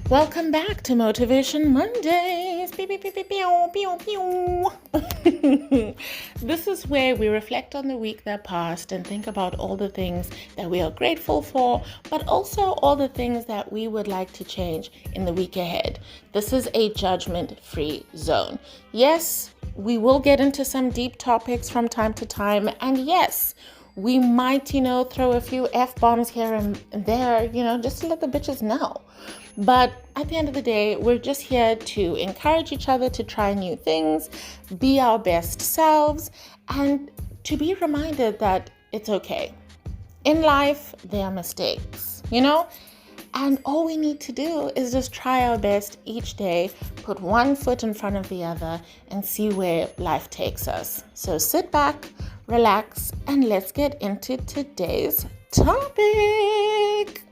Welcome back to Motivation Mondays. Pew, pew, pew, pew, pew, pew, pew. This is where we reflect on the week that passed and think about all the things that we are grateful for, but also all the things that we would like to change in the week ahead. This is a judgment-free zone. Yes, we will get into some deep topics from time to time, and yes, we might, throw a few F-bombs here and there, just to let the bitches know. But at the end of the day, we're just here to encourage each other to try new things, be our best selves, and to be reminded that it's okay. In life, there are mistakes, And all we need to do is just try our best each day, put one foot in front of the other, and see where life takes us. So sit back, relax, and let's get into today's topic.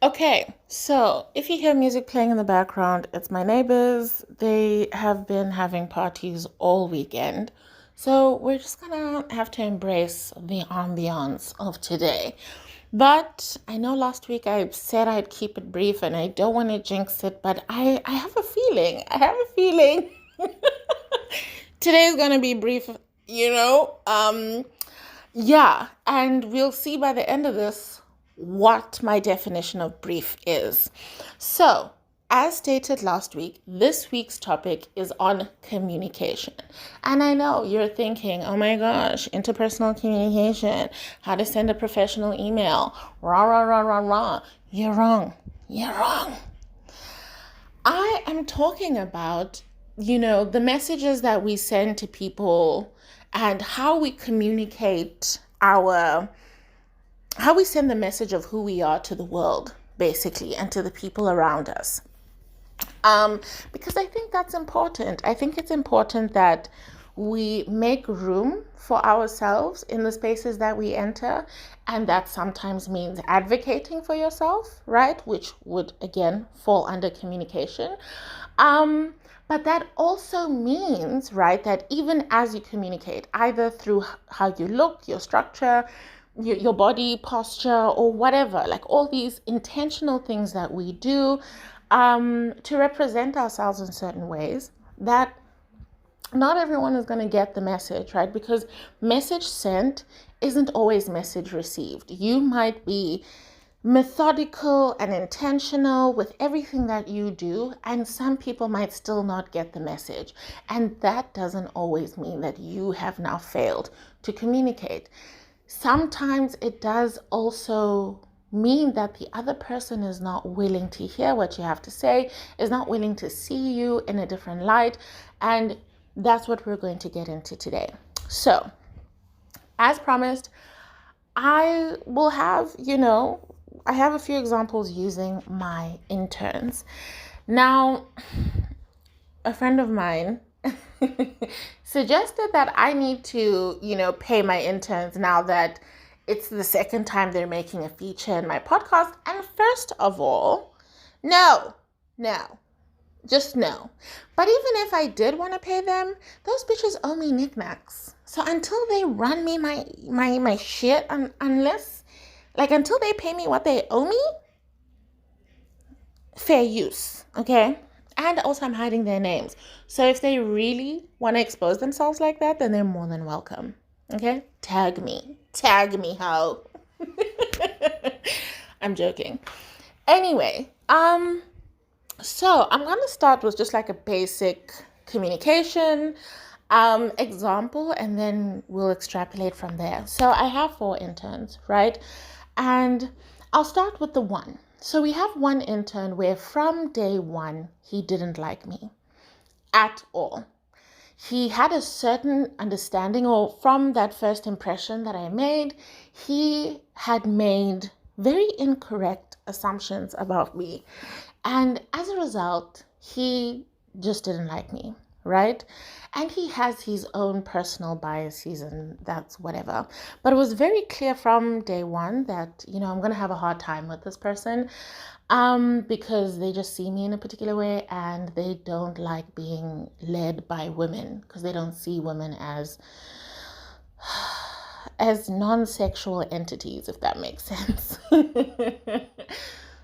Okay, so if you hear music playing in the background, it's my neighbors. They have been having parties all weekend. So we're just gonna have to embrace the ambiance of today. But I know last week I said I'd keep it brief and I don't want to jinx it, but I have a feeling. Today's gonna be brief, Yeah, and we'll see by the end of this what my definition of brief is. So, as stated last week, this week's topic is on communication. And I know you're thinking, oh my gosh, interpersonal communication, how to send a professional email, rah, rah, rah, rah, rah. You're wrong. I am talking about, the messages that we send to people and how we communicate how we send the message of who we are to the world, basically, and to the people around us. Because I think that's important. I think it's important that we make room for ourselves in the spaces that we enter, and that sometimes means advocating for yourself, right? Which would, again, fall under communication. But that also means, right, that even as you communicate, either through how you look, your structure, your body posture, or whatever, like all these intentional things that we do to represent ourselves in certain ways, that not everyone is going to get the message, right? Because message sent isn't always message received. You might be methodical and intentional with everything that you do, and some people might still not get the message. And that doesn't always mean that you have now failed to communicate. Sometimes it does also mean that the other person is not willing to hear what you have to say, is not willing to see you in a different light. And that's what we're going to get into today. So, as promised, I will have, I have a few examples using my interns. Now, a friend of mine suggested that I need to, pay my interns now that it's the second time they're making a feature in my podcast. And first of all, no, just no. But even if I did want to pay them, those bitches owe me knickknacks. So until they run me my shit, until they pay me what they owe me, fair use, okay? And also I'm hiding their names. So if they really want to expose themselves like that, then they're more than welcome, okay? Tag me, ho. I'm joking. Anyway, so I'm going to start with just like a basic communication example, and then we'll extrapolate from there. So I have 4 interns, right? And I'll start with the one. So we have one intern where from day one, he didn't like me at all. He had a certain understanding, or from that first impression that I made, he had made very incorrect assumptions about me. And as a result, he just didn't like me, right? And he has his own personal biases, and that's whatever. But it was very clear from day one that, I'm going to have a hard time with this person because they just see me in a particular way, and they don't like being led by women because they don't see women as as non-sexual entities, if that makes sense.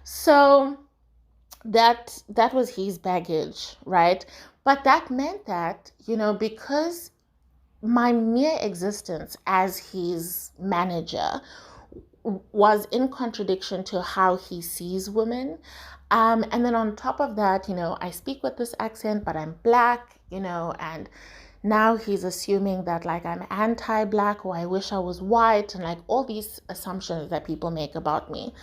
So that was his baggage, right? But that meant that, because my mere existence as his manager was in contradiction to how he sees women. And then on top of that, I speak with this accent, but I'm black, and now he's assuming that like I'm anti-black, or I wish I was white, and like all these assumptions that people make about me.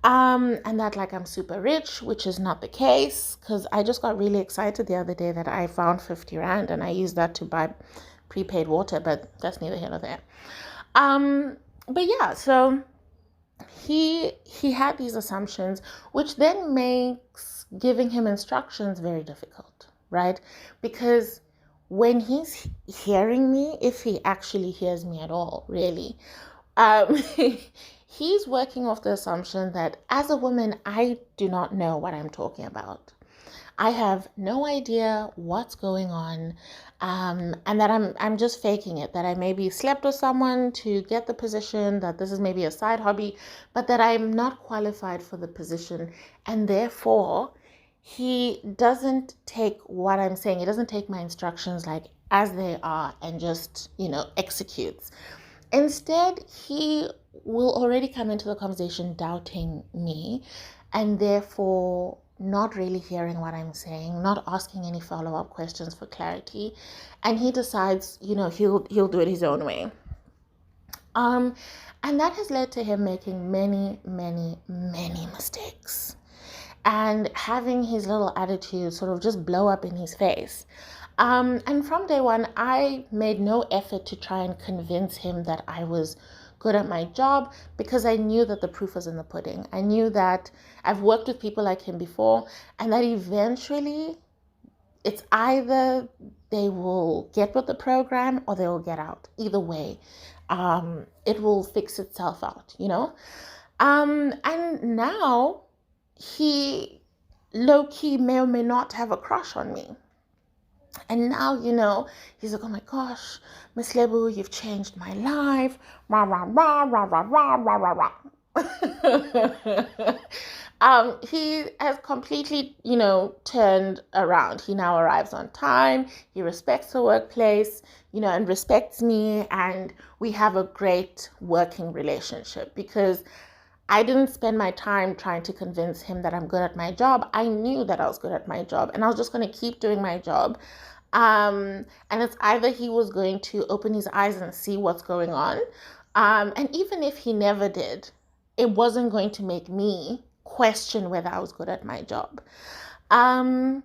And that like I'm super rich, which is not the case, because I just got really excited the other day that I found 50 Rand and I used that to buy prepaid water, but that's neither here nor there. But yeah, so he had these assumptions, which then makes giving him instructions very difficult, right? Because when he's hearing me, if he actually hears me at all, really, he's working off the assumption that as a woman, I do not know what I'm talking about. I have no idea what's going on, and that I'm just faking it, that I maybe slept with someone to get the position, that this is maybe a side hobby, but that I'm not qualified for the position, and therefore he doesn't take what I'm saying, he doesn't take my instructions like as they are and just, executes. Instead, he will already come into the conversation doubting me, and therefore not really hearing what I'm saying, not asking any follow-up questions for clarity, and he decides, he'll do it his own way. And that has led to him making many, many, many mistakes, and having his little attitude sort of just blow up in his face. And from day one, I made no effort to try and convince him that I was good at my job, because I knew that the proof was in the pudding. I knew that I've worked with people like him before, and that eventually it's either they will get with the program or they will get out. Either way, it will fix itself out, And now he low-key may or may not have a crush on me. And now, he's like, oh my gosh, Miss Lebu, you've changed my life. Rah, rah, rah, rah, rah, rah, rah, rah, rah. He has completely, turned around. He now arrives on time. He respects the workplace, and respects me. And we have a great working relationship, because I didn't spend my time trying to convince him that I'm good at my job. I knew that I was good at my job, and I was just going to keep doing my job. And it's either he was going to open his eyes and see what's going on. And even if he never did, it wasn't going to make me question whether I was good at my job. And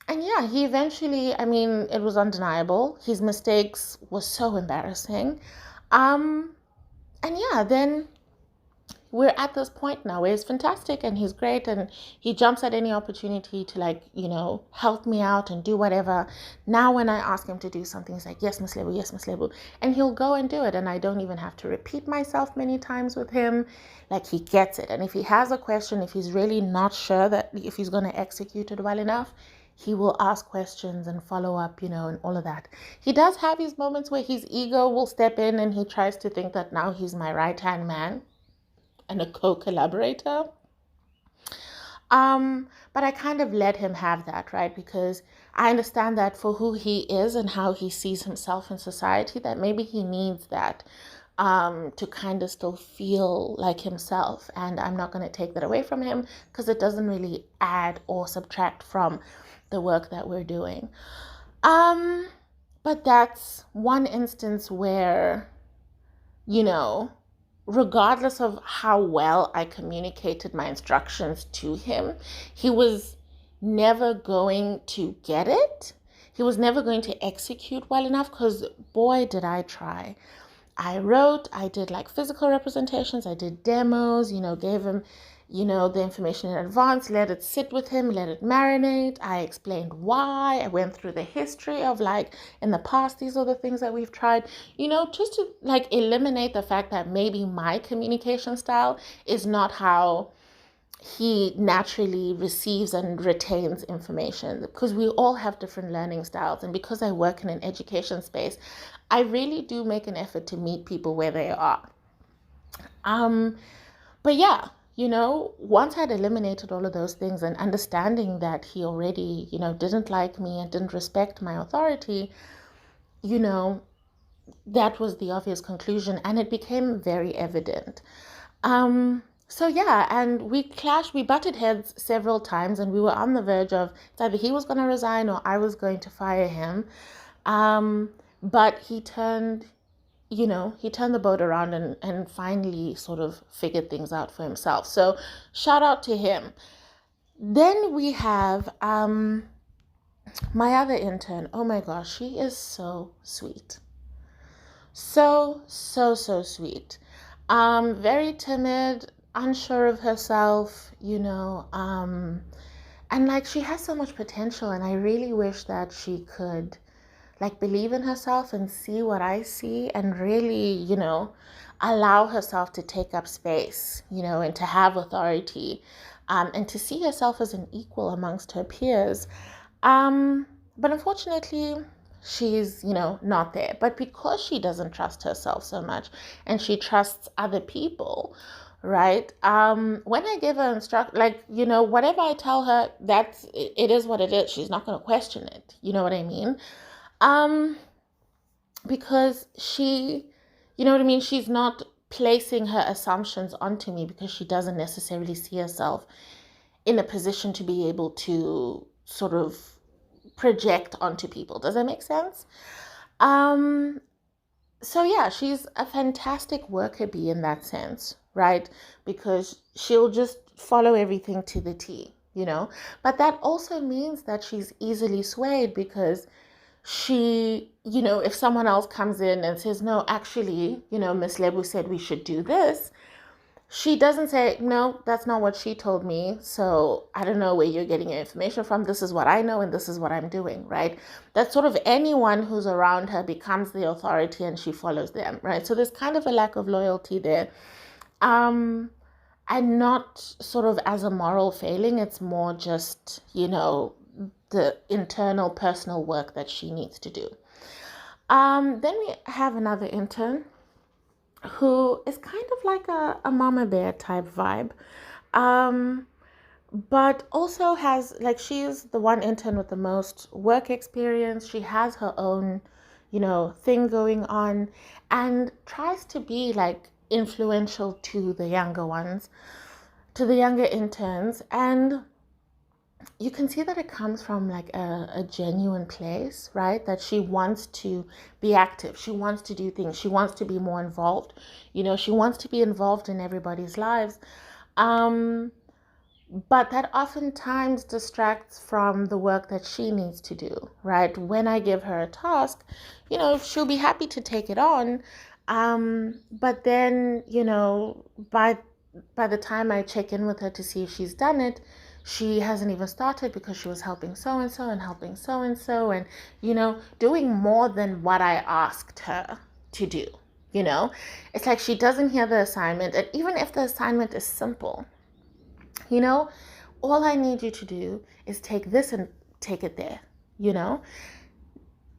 yeah, he eventually, it was undeniable. His mistakes were so embarrassing. And yeah, then we're at this point now where he's fantastic and he's great, and he jumps at any opportunity to help me out and do whatever. Now when I ask him to do something, he's like, yes, Miss Lebu, yes, Miss Lebu. And he'll go and do it, and I don't even have to repeat myself many times with him. Like, he gets it. And if he has a question, if he's really not sure that if he's going to execute it well enough, he will ask questions and follow up, and all of that. He does have his moments where his ego will step in and he tries to think that now he's my right-hand man and a co-collaborator. But I kind of let him have that, right? Because I understand that for who he is and how he sees himself in society, that maybe he needs that to kind of still feel like himself. And I'm not going to take that away from him, because it doesn't really add or subtract from the work that we're doing. But that's one instance where, regardless of how well I communicated my instructions to him, he was never going to get it. He was never going to execute well enough, because boy, did I try. I wrote, I did like physical representations, I did demos, gave him, the information in advance, let it sit with him, let it marinate. I explained why. I went through the history of like, in the past, these are the things that we've tried, just to like eliminate the fact that maybe my communication style is not how he naturally receives and retains information, because we all have different learning styles. And because I work in an education space, I really do make an effort to meet people where they are. But yeah, once I'd eliminated all of those things and understanding that he already, didn't like me and didn't respect my authority, that was the obvious conclusion, and it became very evident. So yeah, and we clashed, we butted heads several times, and we were on the verge of either he was going to resign or I was going to fire him. But he turned the boat around and finally sort of figured things out for himself. So shout out to him. Then we have my other intern. Oh my gosh, she is so sweet. So sweet. Very timid, unsure of herself, and like she has so much potential, and I really wish that she could like believe in herself and see what I see, and really, allow herself to take up space, and to have authority, and to see herself as an equal amongst her peers. But unfortunately, she's, not there. But because she doesn't trust herself so much and she trusts other people, right? When I give her whatever I tell her, it is what it is. She's not going to question it. You know what I mean? Because she, she's not placing her assumptions onto me, because she doesn't necessarily see herself in a position to be able to sort of project onto people. Does that make sense? So yeah, she's a fantastic worker bee in that sense, right? Because she'll just follow everything to the T, But that also means that she's easily swayed, because she, if someone else comes in and says, no, actually, Miss Lebu said we should do this, she doesn't say, no, that's not what she told me. So I don't know where you're getting your information from. This is what I know, and this is what I'm doing, right? That sort of anyone who's around her becomes the authority and she follows them, right? So there's kind of a lack of loyalty there. And not sort of as a moral failing. It's more just, the internal personal work that she needs to do. Then we have another intern who is kind of like a mama bear type vibe, but also has, like, she's the one intern with the most work experience. She has her own, thing going on, and tries to be like influential to the younger ones, to the younger interns. And you can see that it comes from like a genuine place, right? That she wants to be active. She wants to do things. She wants to be more involved. She wants to be involved in everybody's lives. But that oftentimes distracts from the work that she needs to do, right? When I give her a task, she'll be happy to take it on. But then, by the time I check in with her to see if she's done it, she hasn't even started, because she was helping so-and-so and helping so-and-so and, doing more than what I asked her to do, It's like she doesn't hear the assignment. And even if the assignment is simple, all I need you to do is take this and take it there,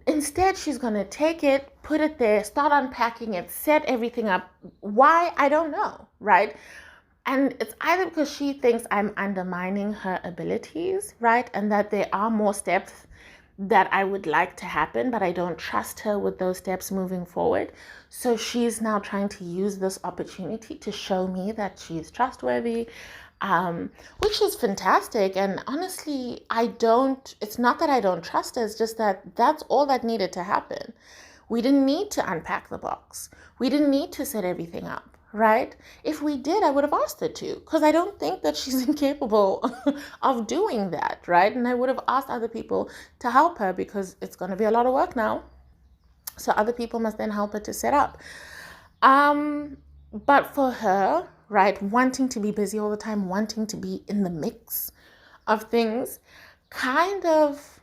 Instead, she's going to take it, put it there, start unpacking it, set everything up. Why? I don't know, right? And it's either because she thinks I'm undermining her abilities, right? And that there are more steps that I would like to happen, but I don't trust her with those steps moving forward. So she's now trying to use this opportunity to show me that she's trustworthy, which is fantastic. And honestly, it's not that I don't trust her, it's just that that's all that needed to happen. We didn't need to unpack the box. We didn't need to set everything up. Right? If we did, I would have asked her to, because I don't think that she's incapable of doing that, right? And I would have asked other people to help her, because it's going to be a lot of work now. So other people must then help her to set up. But for her, right, wanting to be busy all the time, wanting to be in the mix of things, kind of,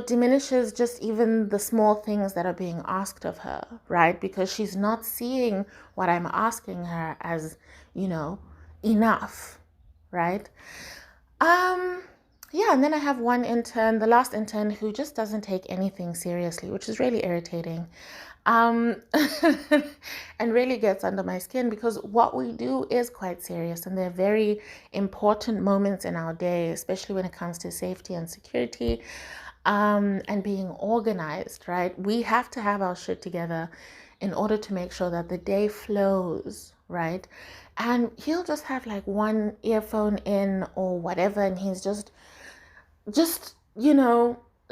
diminishes just even the small things that are being asked of her, right? Because she's not seeing what I'm asking her as, enough, right? Um, yeah, and then I have one intern, the last intern, who just doesn't take anything seriously, which is really irritating. Um, and really gets under my skin because what we do is quite serious and they're very important moments in our day, especially when it comes to safety and security, and being organized, right? We have to have our shit together in order to make sure that the day flows, right? And he'll just have like one earphone in or whatever, and he's just,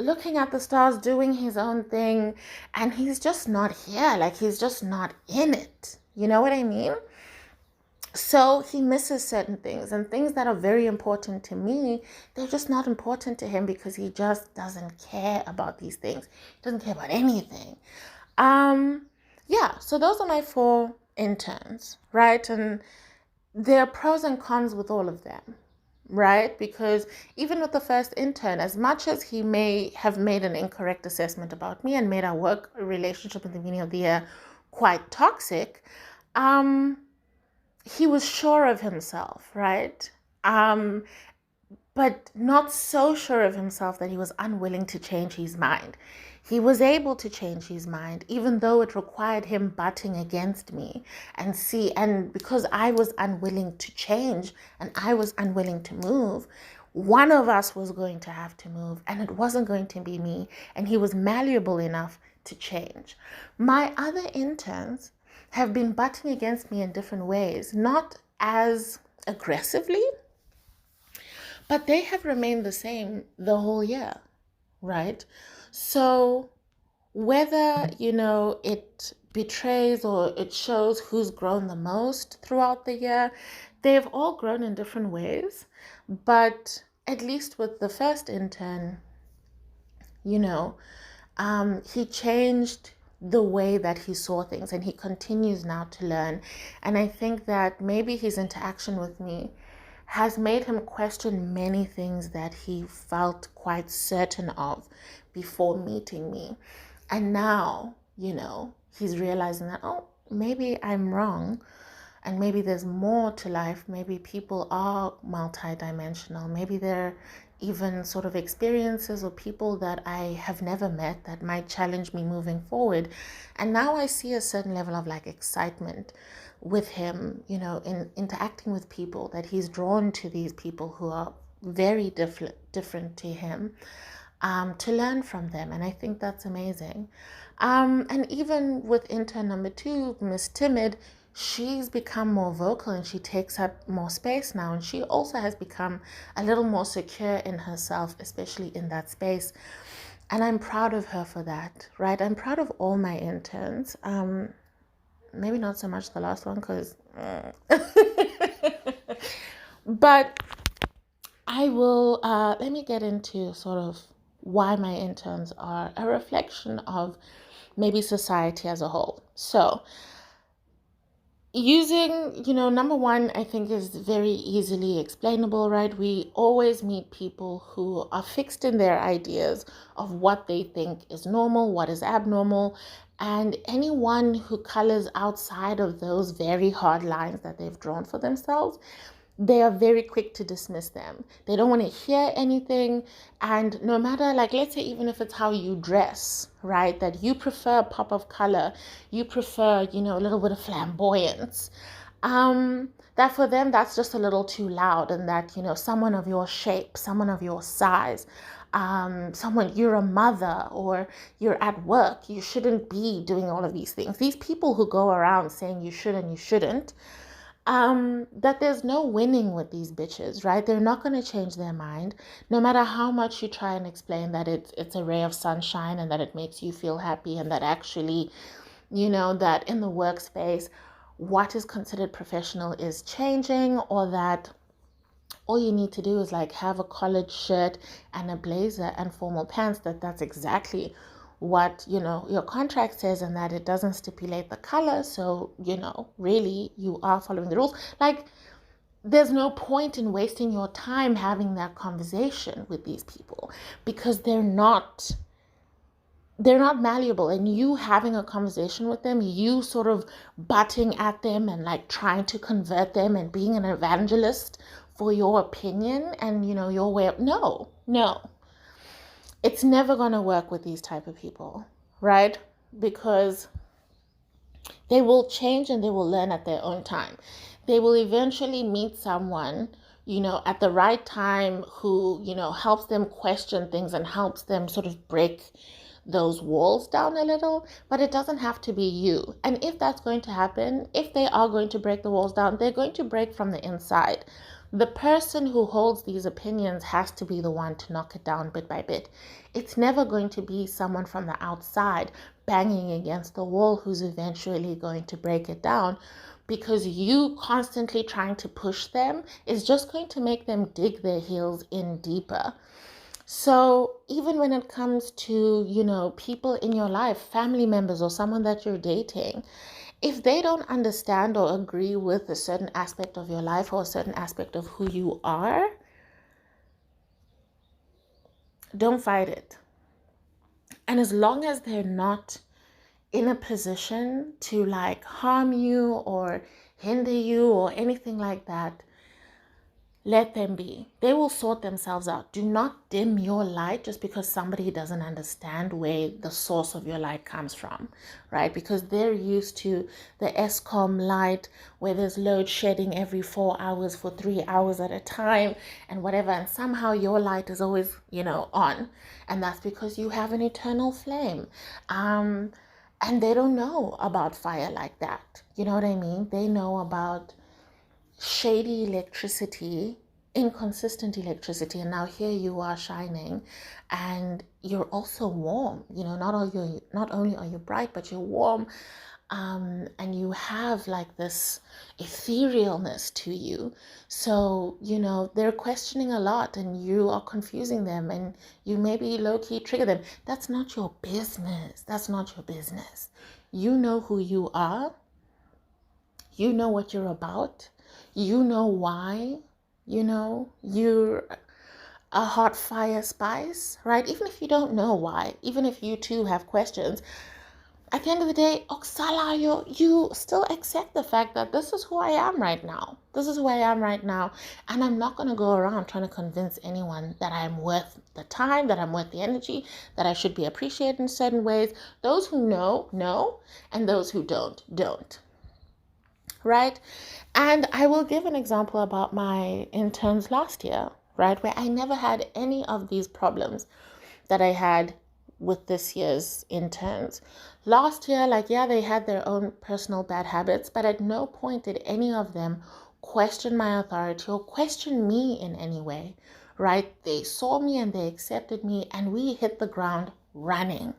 looking at the stars, doing his own thing, and he's just not here. Like he's just not in it. You know what I mean? So he misses certain things, and things that are very important to me, they're just not important to him because he just doesn't care about these things. He doesn't care about anything. Yeah, so those are my 4 interns, right? And there are pros and cons with all of them, right? Because even with the first intern, as much as he may have made an incorrect assessment about me and made our work relationship at the beginning of the year quite toxic, he was sure of himself, right? But not so sure of himself that he was unwilling to change his mind. He was able to change his mind, even though it required him butting against me and because I was unwilling to change and I was unwilling to move, one of us was going to have to move and it wasn't going to be me. And he was malleable enough to change. My other interns have been butting against me in different ways, not as aggressively, but they have remained the same the whole year, right? So whether, it betrays or it shows who's grown the most throughout the year, they've all grown in different ways. But at least with the first intern, he changed the way that he saw things and he continues now to learn. And I think that maybe his interaction with me has made him question many things that he felt quite certain of before meeting me. And now, he's realizing that, oh, maybe I'm wrong. And maybe there's more to life. Maybe people are multidimensional. Maybe they're even sort of experiences or people that I have never met that might challenge me moving forward. And now I see a certain level of like excitement with him, in interacting with people, that he's drawn to these people who are very different to him, to learn from them. And I think that's amazing. And even with intern number 2, Miss Timid, she's become more vocal and she takes up more space now. And she also has become a little more secure in herself, especially in that space. And I'm proud of her for that, right? I'm proud of all my interns. Maybe not so much the last one because... But I will, let me get into sort of why my interns are a reflection of maybe society as a whole. So using, number 1, I think is very easily explainable, right? We always meet people who are fixed in their ideas of what they think is normal, what is abnormal, and anyone who colors outside of those very hard lines that they've drawn for themselves, they are very quick to dismiss them. They don't want to hear anything. And no matter, like, let's say, even if it's how you dress, right? That you prefer a pop of color, you prefer, a little bit of flamboyance. That for them, that's just a little too loud. And that, someone of your shape, someone of your size, someone, you're a mother or you're at work, you shouldn't be doing all of these things. These people who go around saying you should and you shouldn't, that there's no winning with these bitches, right? They're not going to change their mind, no matter how much you try and explain that it's a ray of sunshine and that it makes you feel happy and that actually, that in the workspace, what is considered professional is changing, or that all you need to do is like have a collared shirt and a blazer and formal pants, that's exactly what your contract says, and that it doesn't stipulate the color. So really you are following the rules. Like, there's no point in wasting your time having that conversation with these people because they're not malleable. And you having a conversation with them, you sort of butting at them and like trying to convert them and being an evangelist for your opinion and, your way of, no. It's never going to work with these type of people, right? Because they will change and they will learn at their own time. They will eventually meet someone, at the right time who, helps them question things and helps them sort of break those walls down a little, but it doesn't have to be you. And if that's going to happen, if they are going to break the walls down, they're going to break from the inside. The person who holds these opinions has to be the one to knock it down bit by bit. It's never going to be someone from the outside banging against the wall who's eventually going to break it down, because you constantly trying to push them is just going to make them dig their heels in deeper. So even when it comes to, people in your life, family members or someone that you're dating, if they don't understand or agree with a certain aspect of your life or a certain aspect of who you are, don't fight it. And as long as they're not in a position to harm you or hinder you or anything like that, let them be. They will sort themselves out. Do not dim your light just because somebody doesn't understand where the source of your light comes from, right? Because they're used to the ESCOM light where there's load shedding every 4 hours for 3 hours at a time and whatever. And somehow your light is always, on. And that's because you have an eternal flame. And they don't know about fire like that. You know what I mean? They know about shady electricity, inconsistent electricity, and now here you are shining and you're also warm. Not only are you bright, but you're warm, and you have this etherealness to you. So they're questioning a lot and you are confusing them and you maybe low-key trigger them. That's not your business. You know who you are. You know what you're about. You know why, you're a hot fire spice, right? Even if you don't know why, even if you too have questions, at the end of the day, Oksala, you still accept the fact that this is who I am right now. And I'm not going to go around trying to convince anyone that I'm worth the time, that I'm worth the energy, that I should be appreciated in certain ways. Those who know, and those who don't. Right? And I will give an example about my interns last year, right? Where I never had any of these problems that I had with this year's interns. Last year, they had their own personal bad habits, but at no point did any of them question my authority or question me in any way, right? They saw me and they accepted me and we hit the ground running.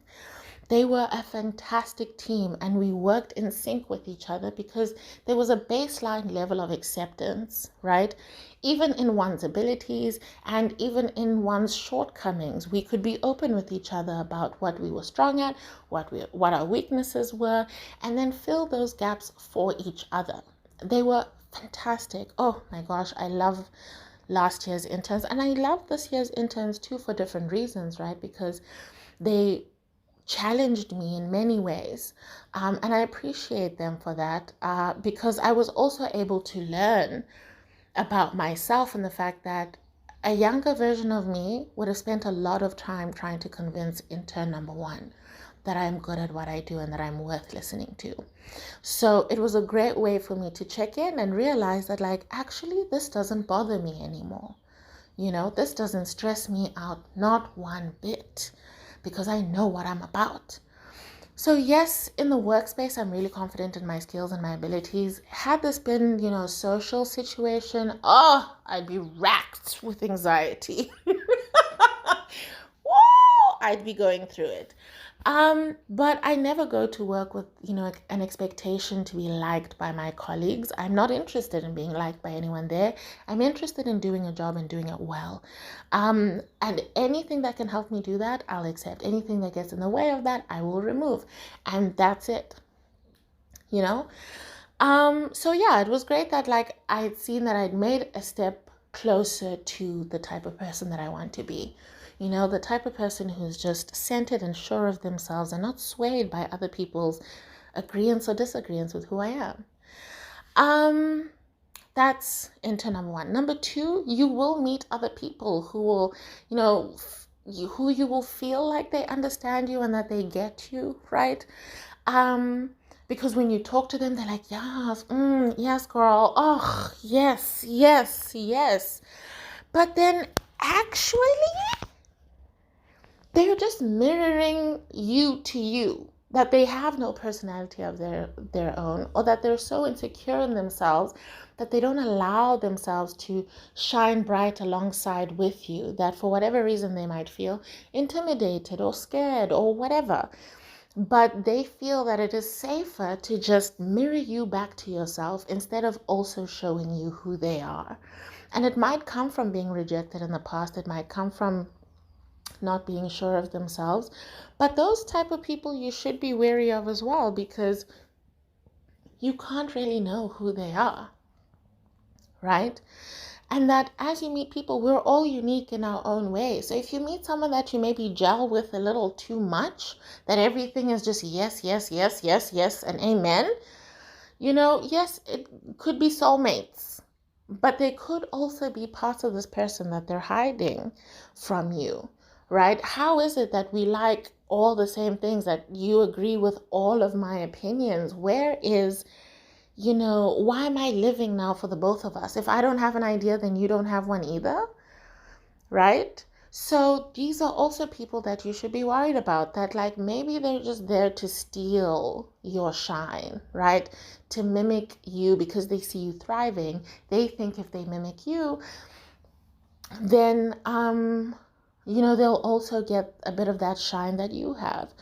They were a fantastic team and we worked in sync with each other because there was a baseline level of acceptance, right? Even in one's abilities and even in one's shortcomings, we could be open with each other about what we were strong at, what our weaknesses were, and then fill those gaps for each other. They were fantastic. Oh my gosh, I love last year's interns and I love this year's interns too for different reasons, right? Because they challenged me in many ways, and I appreciate them for that, because I was also able to learn about myself and the fact that a younger version of me would have spent a lot of time trying to convince intern number one that I'm good at what I do and that I'm worth listening to. So it was a great way for me to check in and realize that actually this doesn't bother me anymore. This doesn't stress me out, not one bit, because I know what I'm about. So yes, in the workspace, I'm really confident in my skills and my abilities. Had this been, a social situation, I'd be racked with anxiety. I'd be going through it. But I never go to work with, an expectation to be liked by my colleagues. I'm not interested in being liked by anyone there. I'm interested in doing a job and doing it well. And anything that can help me do that, I'll accept. Anything that gets in the way of that, I will remove. And that's it. So yeah, it was great that I'd seen that I'd made a step closer to the type of person that I want to be. The type of person who's just centered and sure of themselves and not swayed by other people's agreements or disagreements with who I am. That's into number one. Number two, you will meet other people who will, you know, who you will feel like they understand you and that they get you, right? Um, because when you talk to them, they're like, yes, yes, girl. Oh, yes, yes, yes. But then actually, they're just mirroring you to you, that they have no personality of their own, or that they're so insecure in themselves that they don't allow themselves to shine bright alongside with you, that for whatever reason they might feel intimidated or scared or whatever, but they feel that it is safer to just mirror you back to yourself instead of also showing you who they are. And it might come from being rejected in the past, it might come from not being sure of themselves, but those type of people you should be wary of as well, because you can't really know who they are, right? And that as you meet people, we're all unique in our own way. So if you meet someone that you maybe gel with a little too much, that everything is just yes, yes, yes, yes, yes, and amen, yes, it could be soulmates, but they could also be parts of this person that they're hiding from you, right? How is it that we like all the same things, that you agree with all of my opinions? Where is, why am I living now for the both of us? If I don't have an idea, then you don't have one either, right? So these are also people that you should be worried about, that like maybe they're just there to steal your shine, right? To mimic you because they see you thriving. They think if they mimic you, then they'll also get a bit of that shine that you have.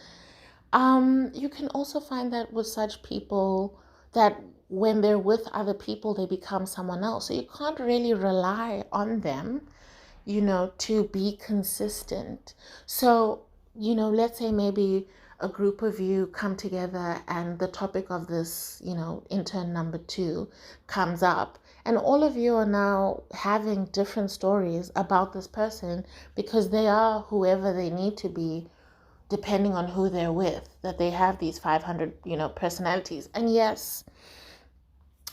You can also find that with such people, that when they're with other people, they become someone else. So you can't really rely on them, to be consistent. So, let's say maybe a group of you come together and the topic of this, intern number 2 comes up, and all of you are now having different stories about this person because they are whoever they need to be depending on who they're with, that they have these 500, personalities. And yes,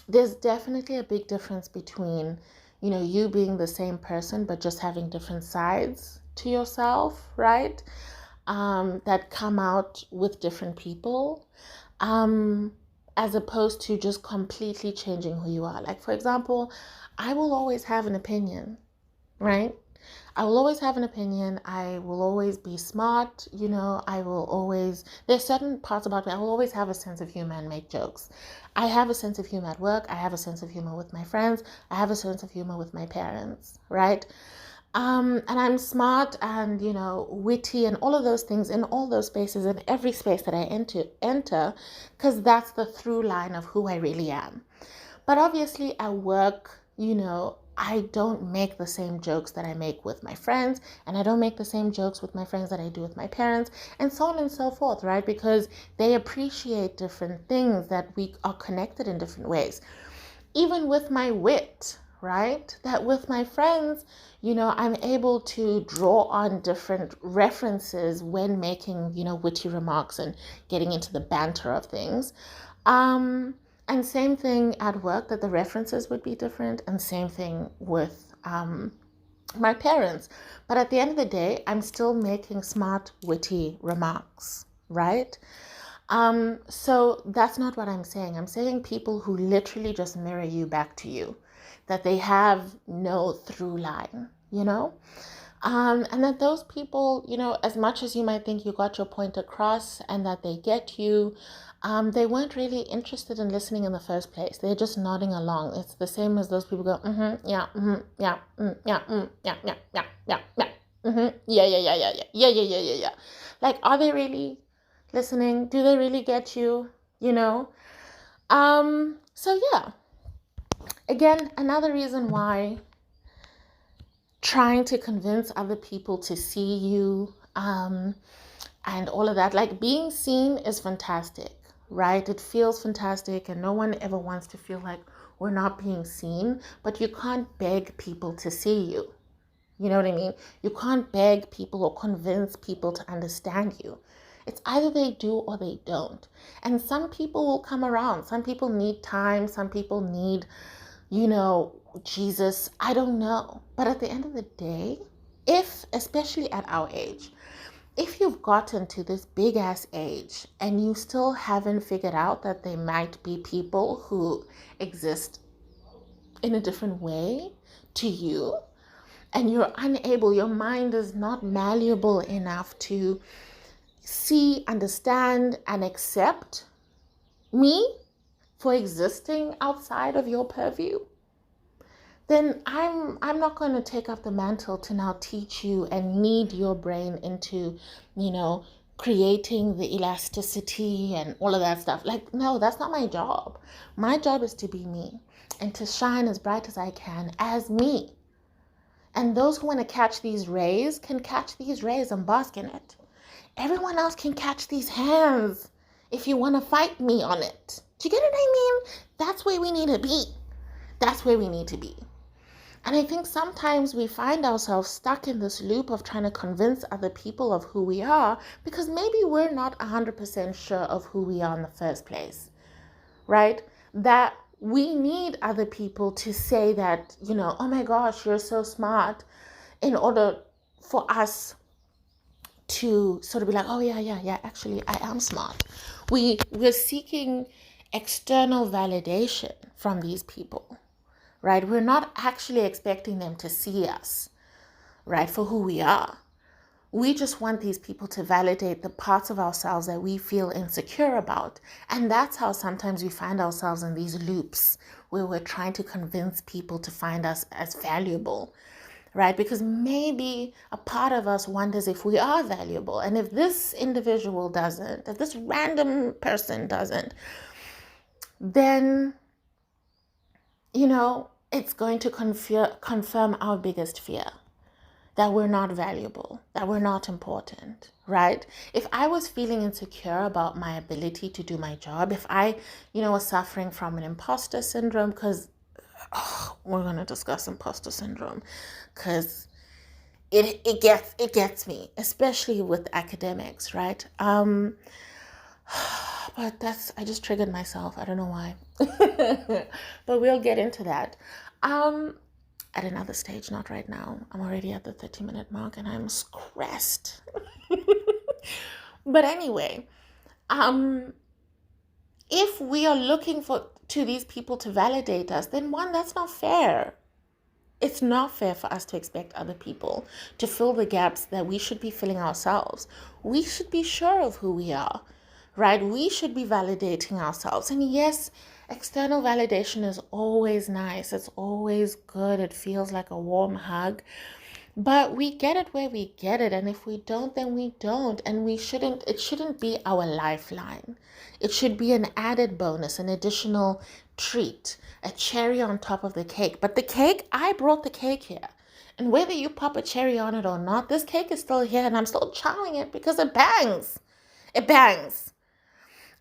there's definitely a big difference between, you being the same person, but just having different sides to yourself, right? That come out with different people, as opposed to just completely changing who you are. Like, for example, I will always have an opinion, right? I will always have an opinion. I will always be smart. I will always, there's certain parts about me. I will always have a sense of humor and make jokes. I have a sense of humor at work. I have a sense of humor with my friends. I have a sense of humor with my parents, right? And I'm smart and, witty and all of those things in all those spaces, in every space that I enter, because that's the through line of who I really am. But obviously at work, I don't make the same jokes that I make with my friends, and I don't make the same jokes with my friends that I do with my parents, and so on and so forth, right? Because they appreciate different things, that we are connected in different ways. Even with my wit, right? That with my friends, I'm able to draw on different references when making, witty remarks and getting into the banter of things. And same thing at work, that the references would be different, and same thing with my parents. But at the end of the day, I'm still making smart, witty remarks, right? So that's not what I'm saying. I'm saying people who literally just mirror you back to you, that they have no through line, and that those people, as much as you might think you got your point across and that they get you, they weren't really interested in listening in the first place. They're just nodding along. It's the same as those people go, yeah, yeah, yeah, yeah, yeah, yeah, yeah, yeah, yeah, yeah, yeah, yeah, yeah, yeah, yeah, yeah, yeah, yeah. Like, are they really listening? Do they really get you? So yeah, again, another reason why trying to convince other people to see you, and all of that, like being seen is fantastic, right? It feels fantastic, and no one ever wants to feel like we're not being seen, but you can't beg people to see you. You know what I mean? You can't beg people or convince people to understand you. It's either they do or they don't. And some people will come around. Some people need time. Some people need Jesus, I don't know. But at the end of the day, especially at our age, if you've gotten to this big ass age and you still haven't figured out that there might be people who exist in a different way to you, and you're unable, your mind is not malleable enough to see, understand, and accept me for existing outside of your purview, then I'm not going to take up the mantle to now teach you and knead your brain into, creating the elasticity and all of that stuff. Like, no, that's not my job. My job is to be me and to shine as bright as I can as me. And those who want to catch these rays can catch these rays and bask in it. Everyone else can catch these hands if you want to fight me on it. Do you get what I mean? That's where we need to be. That's where we need to be. And I think sometimes we find ourselves stuck in this loop of trying to convince other people of who we are because maybe we're not 100% sure of who we are in the first place, right? That we need other people to say that, oh my gosh, you're so smart, in order for us to sort of be like, oh yeah, actually I am smart. We're seeking external validation from these people, right? We're not actually expecting them to see us, right, for who we are. We just want these people to validate the parts of ourselves that we feel insecure about. And that's how sometimes we find ourselves in these loops where we're trying to convince people to find us as valuable, right? Because maybe a part of us wonders if we are valuable. And if this individual doesn't, if this random person doesn't, then, it's going to confirm our biggest fear, that we're not valuable, that we're not important, right? If I was feeling insecure about my ability to do my job, if I, was suffering from an imposter syndrome, because we're going to discuss imposter syndrome, because it gets me, especially with academics, right? But I just triggered myself. I don't know why. But we'll get into that. At another stage, not right now. I'm already at the 30-minute mark and I'm stressed. But anyway, if we are looking to these people to validate us, then one, that's not fair. It's not fair for us to expect other people to fill the gaps that we should be filling ourselves. We should be sure of who we are, right? We should be validating ourselves. And yes, external validation is always nice. It's always good. It feels like a warm hug. But we get it where we get it. And if we don't, then we don't. And it shouldn't be our lifeline. It should be an added bonus, an additional treat, a cherry on top of the cake. But the cake, I brought the cake here. And whether you pop a cherry on it or not, this cake is still here and I'm still chowing it because it bangs. It bangs.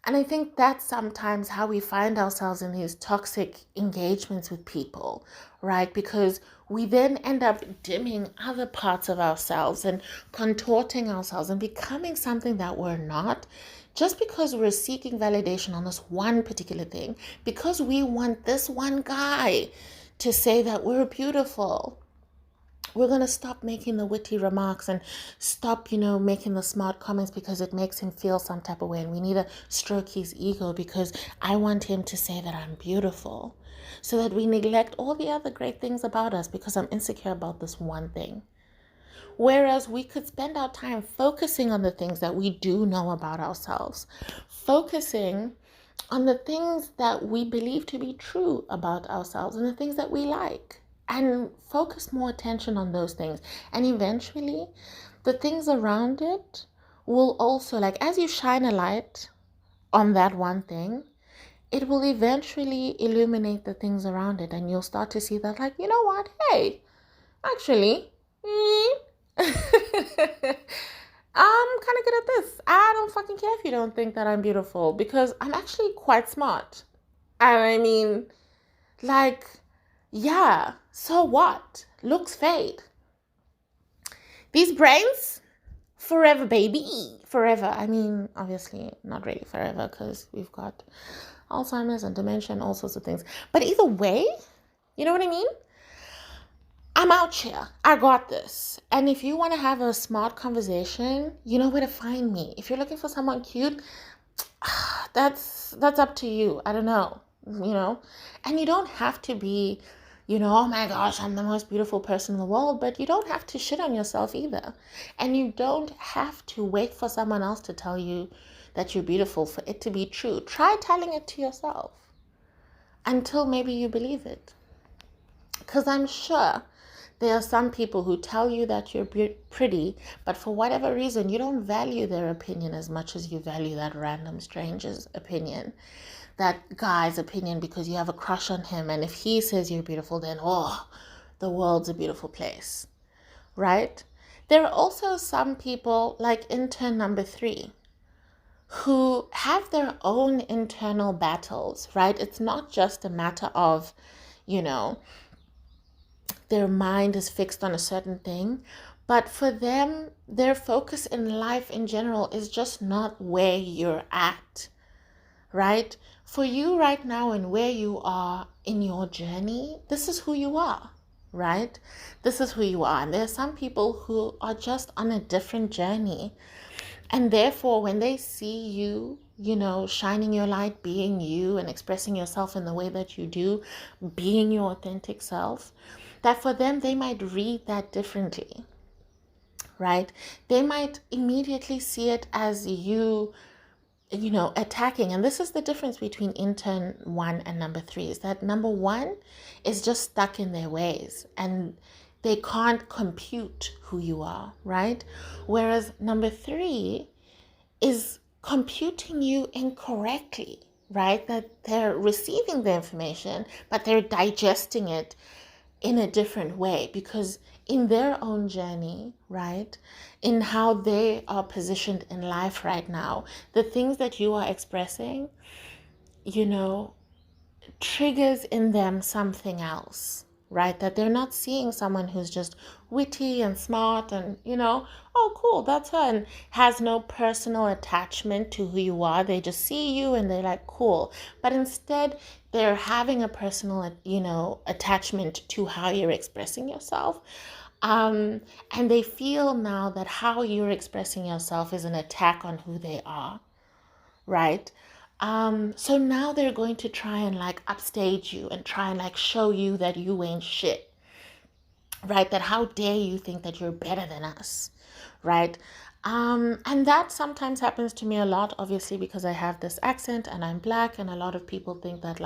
And I think that's sometimes how we find ourselves in these toxic engagements with people, right? Because we then end up dimming other parts of ourselves and contorting ourselves and becoming something that we're not, just because we're seeking validation on this one particular thing, because we want this one guy to say that we're beautiful. We're going to stop making the witty remarks and stop, making the smart comments because it makes him feel some type of way. And we need to stroke his ego because I want him to say that I'm beautiful, so that we neglect all the other great things about us because I'm insecure about this one thing. Whereas we could spend our time focusing on the things that we do know about ourselves, focusing on the things that we believe to be true about ourselves and the things that we like. And focus more attention on those things. And eventually, the things around it will also, like, as you shine a light on that one thing, it will eventually illuminate the things around it. And you'll start to see that, like, you know what? Hey, actually, I'm kind of good at this. I don't fucking care if you don't think that I'm beautiful because I'm actually quite smart. And I mean, like, yeah, so what? Looks fade. These brains, forever, baby. Forever. I mean, obviously, not really forever because we've got Alzheimer's and dementia and all sorts of things. But either way, You know what I mean? I'm out here. I got this. And if you want to have a smart conversation, you know where to find me. If you're looking for someone cute, that's up to you. I don't know, you know. And you don't have to be, oh my gosh, I'm the most beautiful person in the world, but you don't have to shit on yourself either. And you don't have to wait for someone else to tell you that you're beautiful for it to be true. Try telling it to yourself until maybe you believe it. Because I'm sure there are some people who tell you that you're pretty, but for whatever reason, you don't value their opinion as much as you value that random stranger's opinion, that guy's opinion, because you have a crush on him. And if he says you're beautiful, then, the world's a beautiful place, right? There are also some people, like intern number 3, who have their own internal battles, right? It's not just a matter of, their mind is fixed on a certain thing, but for them, their focus in life in general is just not where you're at, right? For you right now and where you are in your journey, this is who you are, right? This is who you are. And there are some people who are just on a different journey. And therefore, when they see you, shining your light, being you and expressing yourself in the way that you do, being your authentic self, that for them, they might read that differently, right? They might immediately see it as you, attacking. And this is the difference between intern 1 and number 3, is that number 1 is just stuck in their ways and they can't compute who you are, right? Whereas number 3 is computing you incorrectly, right? That they're receiving the information, but they're digesting it in a different way, because in their own journey, right, in how they are positioned in life right now, the things that you are expressing, triggers in them something else, right? That they're not seeing someone who's just witty and smart and, oh, cool, that's her, and has no personal attachment to who you are. They just see you and they're like, cool. But instead, they're having a personal, attachment to how you're expressing yourself. And they feel now that how you're expressing yourself is an attack on who they are, right? So now they're going to try and upstage you and try and show you that you ain't shit, right? That how dare you think that you're better than us, right? And that sometimes happens to me a lot, obviously, because I have this accent and I'm Black, and a lot of people think that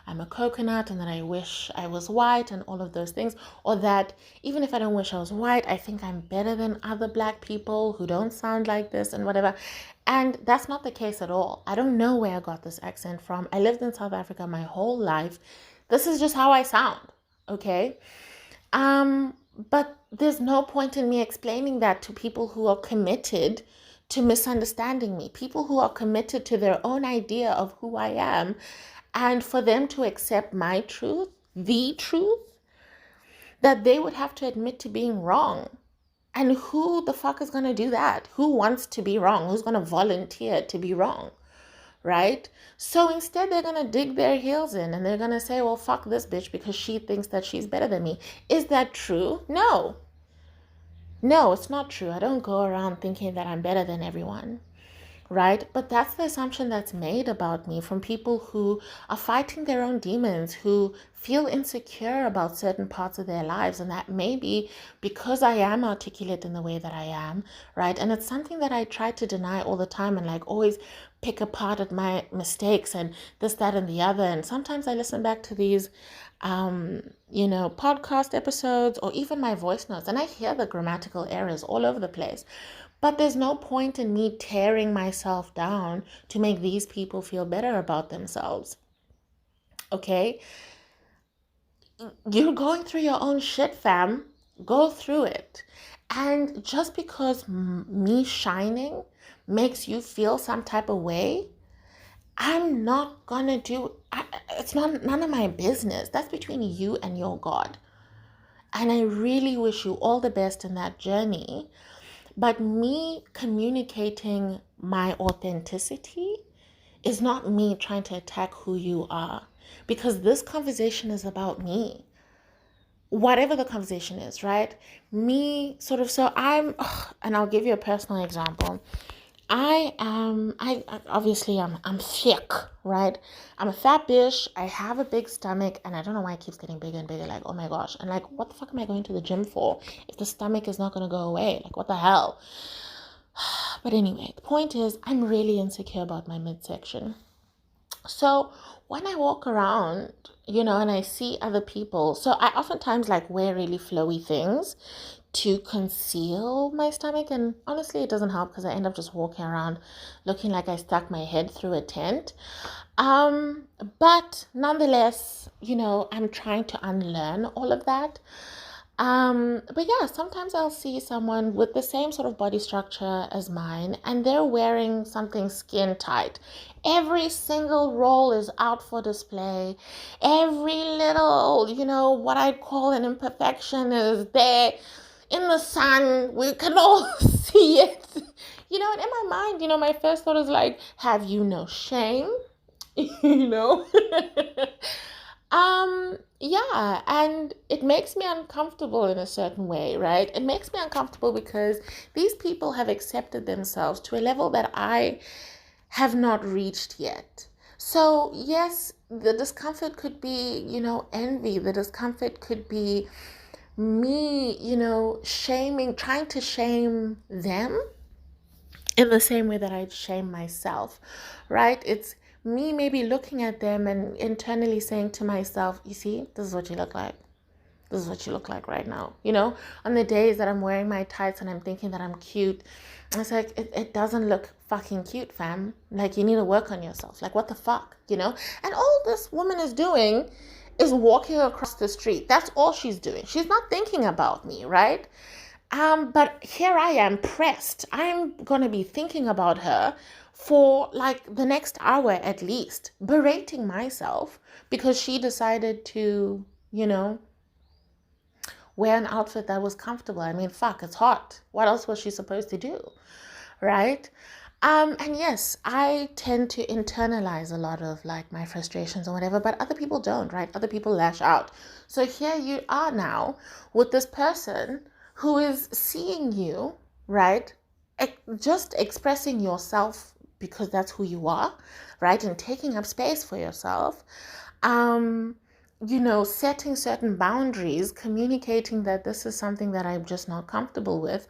I'm a coconut and that I wish I was white and all of those things, or that even if I don't wish I was white, I think I'm better than other Black people who don't sound like this and whatever. And that's not the case at all. I don't know where I got this accent from. I lived in South Africa my whole life. This is just how I sound, okay? But there's no point in me explaining that to people who are committed to misunderstanding me, people who are committed to their own idea of who I am, and for them to accept my truth, the truth, that they would have to admit to being wrong. And who the fuck is going to do that? Who wants to be wrong? Who's going to volunteer to be wrong? Right? So instead, they're going to dig their heels in and they're going to say, well, fuck this bitch because she thinks that she's better than me. Is that true? No. No, it's not true. I don't go around thinking that I'm better than everyone. Right? But that's the assumption that's made about me from people who are fighting their own demons, who feel insecure about certain parts of their lives. And that may be because I am articulate in the way that I am, right? And it's something that I try to deny all the time and always pick apart at my mistakes and this, that, and the other. And sometimes I listen back to these, podcast episodes or even my voice notes, and I hear the grammatical errors all over the place. But there's no point in me tearing myself down to make these people feel better about themselves. Okay? You're going through your own shit, fam. Go through it. And just because me shining makes you feel some type of way, I'm not gonna it's none of my business. That's between you and your God. And I really wish you all the best in that journey. But me communicating my authenticity is not me trying to attack who you are. because this conversation is about me, whatever the conversation is, right? Me sort of, so and I'll give you a personal example. Obviously I'm thick, right? I'm a fat bitch. I have a big stomach, and I don't know why it keeps getting bigger and bigger. Like, oh my gosh. And like, what the fuck am I going to the gym for if the stomach is not going to go away? Like, what the hell? But anyway, the point is, I'm really insecure about my midsection. So when I walk around, and I see other people, so I oftentimes like wear really flowy things to conceal my stomach. And honestly, it doesn't help because I end up just walking around looking like I stuck my head through a tent. But nonetheless, I'm trying to unlearn all of that. But yeah, sometimes I'll see someone with the same sort of body structure as mine, and they're wearing something skin tight. Every single roll is out for display. Every little, what I'd call an imperfection is there in the sun. We can all see it. And in my mind, my first thought is like, have you no shame? you know? Yeah, and it makes me uncomfortable in a certain way, right? It makes me uncomfortable because these people have accepted themselves to a level that I have not reached yet. So, yes, the discomfort could be, envy. The discomfort could be me, trying to shame them in the same way that I'd shame myself, right? It's me maybe looking at them and internally saying to myself, you see, this is what you look like. This is what you look like right now. On the days that I'm wearing my tights and I'm thinking that I'm cute, it's like, it doesn't look fucking cute, fam. Like, you need to work on yourself. Like, what the fuck, And all this woman is doing is walking across the street. That's all she's doing. She's not thinking about me, right? But here I am pressed. I'm going to be thinking about her for like the next hour at least, berating myself because she decided to, wear an outfit that was comfortable. I mean, fuck, it's hot. What else was she supposed to do? Right? And yes, I tend to internalize a lot of like my frustrations or whatever, but other people don't, right? Other people lash out. So here you are now with this person who is seeing you, right? Just expressing yourself because that's who you are, right? And taking up space for yourself. Setting certain boundaries, communicating that this is something that I'm just not comfortable with.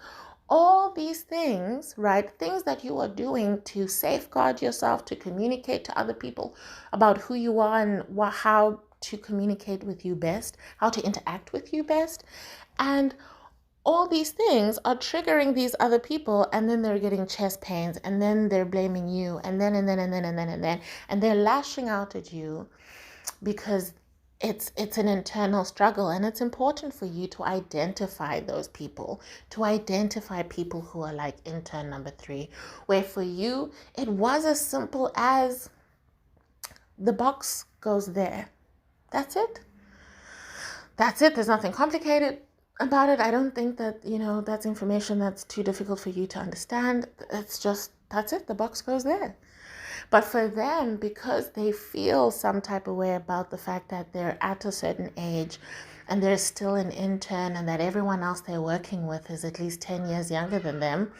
All these things, right? Things that you are doing to safeguard yourself, to communicate to other people about who you are and how to communicate with you best, how to interact with you best. And all these things are triggering these other people, and then they're getting chest pains, and then they're blaming you, and then, and they're lashing out at you because it's an internal struggle. And it's important for you to identify those people, to identify people who are like intern number 3, where for you it was as simple as the box goes there. That's it. There's nothing complicated about it. I don't think that that's information that's too difficult for you to understand. It's just, that's it, the box goes there. But for them, because they feel some type of way about the fact that they're at a certain age and they're still an intern and that everyone else they're working with is at least 10 years younger than them,